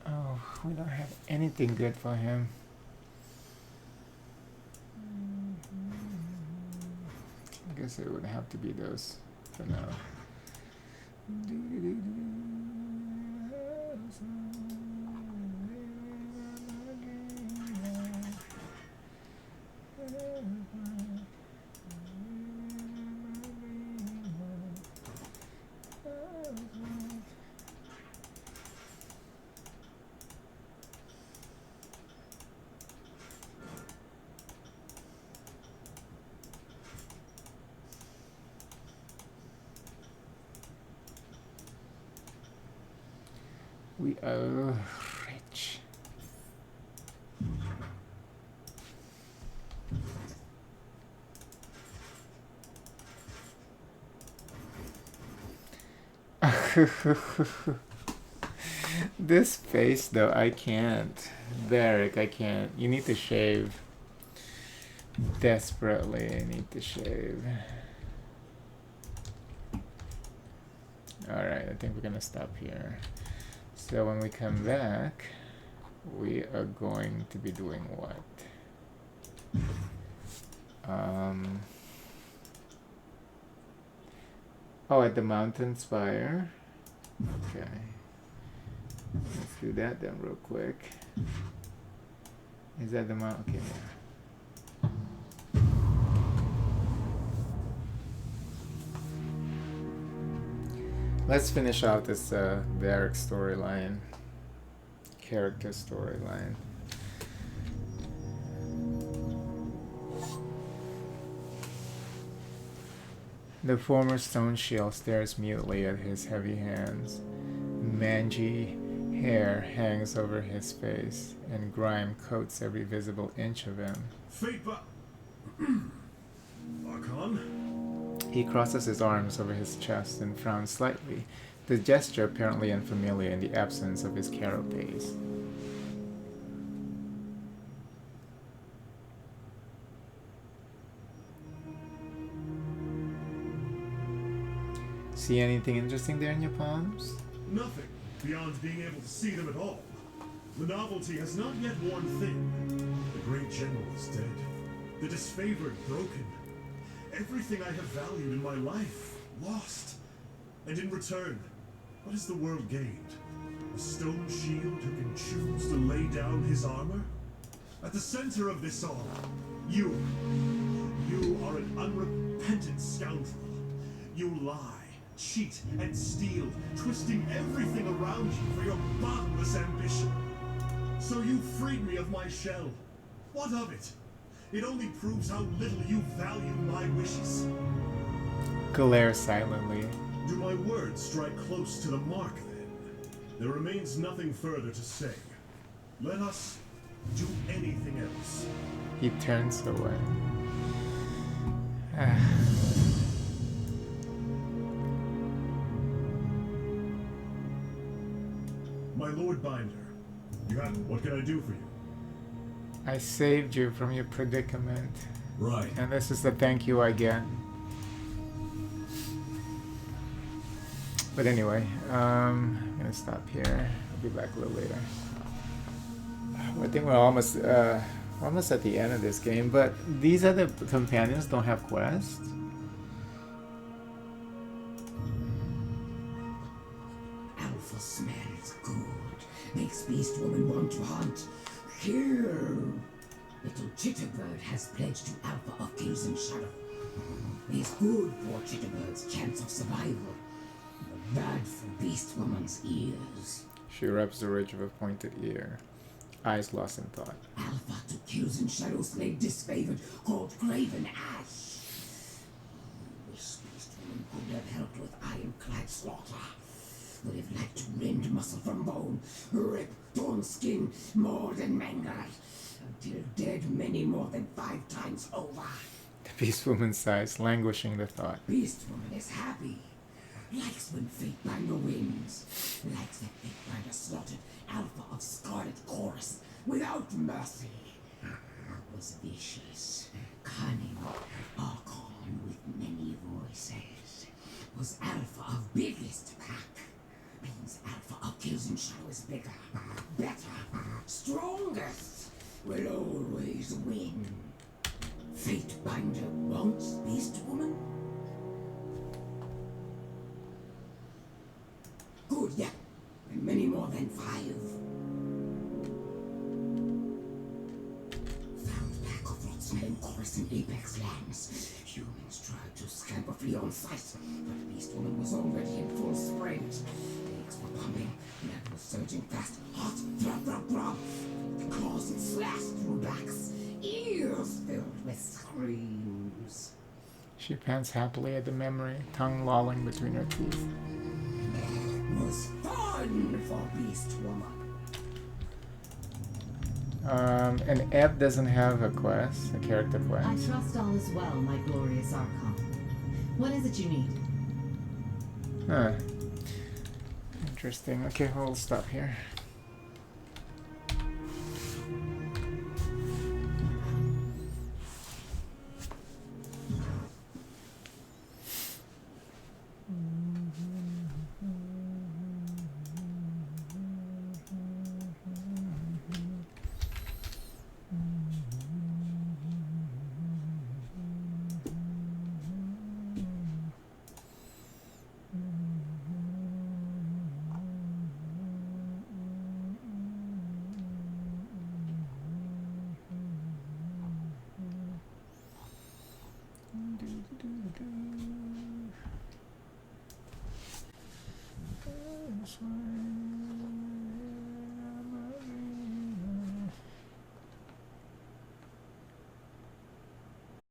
Oh, we don't have anything good for him. I guess it would have to be those for now. We are rich. This face though, I can't. Derek, I can't. You need to shave. Desperately, I need to shave. Alright, I think we're gonna stop here. So when we come back, we are going to be doing what? Oh, at the mountain spire. Okay. Let's do that then real quick. Is that the mountain? Okay, yeah. Let's finish out this Derek storyline, character storyline. The former stone shield stares mutely at his heavy hands. Mangy hair hangs over his face, and grime coats every visible inch of him. Feedback. Archon? He crosses his arms over his chest and frowns slightly, the gesture apparently unfamiliar in the absence of his carapace. See anything interesting there in your palms? Nothing beyond being able to see them at all. The novelty has not yet worn thin. The great general is dead. The disfavored broken. Everything I have valued in my life, lost. And in return, what has the world gained? A stone shield who can choose to lay down his armor? At the center of this all, you are an unrepentant scoundrel. You lie, cheat, and steal, twisting everything around you for your bottomless ambition. So you freed me of my shell. What of it? It only proves how little you value my wishes. Glare silently. Do my words strike close to the mark, then? There remains nothing further to say. Let us do anything else. He turns away. My Lord Binder, what can I do for you? I saved you from your predicament. Right. And this is the thank you I get. But anyway, I'm gonna stop here. I'll be back a little later. I think we're almost at the end of this game, but these other companions don't have quests. Alpha smells good. Makes Beast Woman want to hunt. Kill. Little Chitterbird has pledged to Alpha of Kills and Shadow. It's good for Chitterbird's chance of survival, but bad for Beast Woman's ears. She rubs the ridge of a pointed ear, eyes lost in thought. Alpha to Kills and Shadow slave disfavored, called Graven Ash. Wish Beast Woman could have helped with ironclad slaughter. Would have liked to rend muscle from bone, rip torn skin, mauled and mangled, until dead many more than 5 times over. The Beast Woman sighs, languishing the thought. Beast Woman is happy. Likes when Fatebinder wins. Likes that Fatebinder slaughtered Alpha of Scarlet Chorus without mercy. Was vicious, cunning, Archon with many voices. Was Alpha of biggest pack. Means Alpha of Kills and Shadow is bigger, better, strongest. Will always win. Fatebinder wants Beast Woman? Good, yeah. And many more than 5. Found pack of rot-smelling chorus in Apex lands. Humans tried to scamper free on sight, but Beast Woman was already in full sprint. Legs were pumping, blood was surging fast. Hot, throb, throb, throb. Claws and slashed through backs. Ears filled with screams. She pants happily at the memory, tongue lolling between her teeth. Was fun for Beast Woman. And Ebb doesn't have a quest, a character I quest. trust all is well, my glorious Archon. What is it you need? Huh. Interesting. Okay, we'll stop here. This one.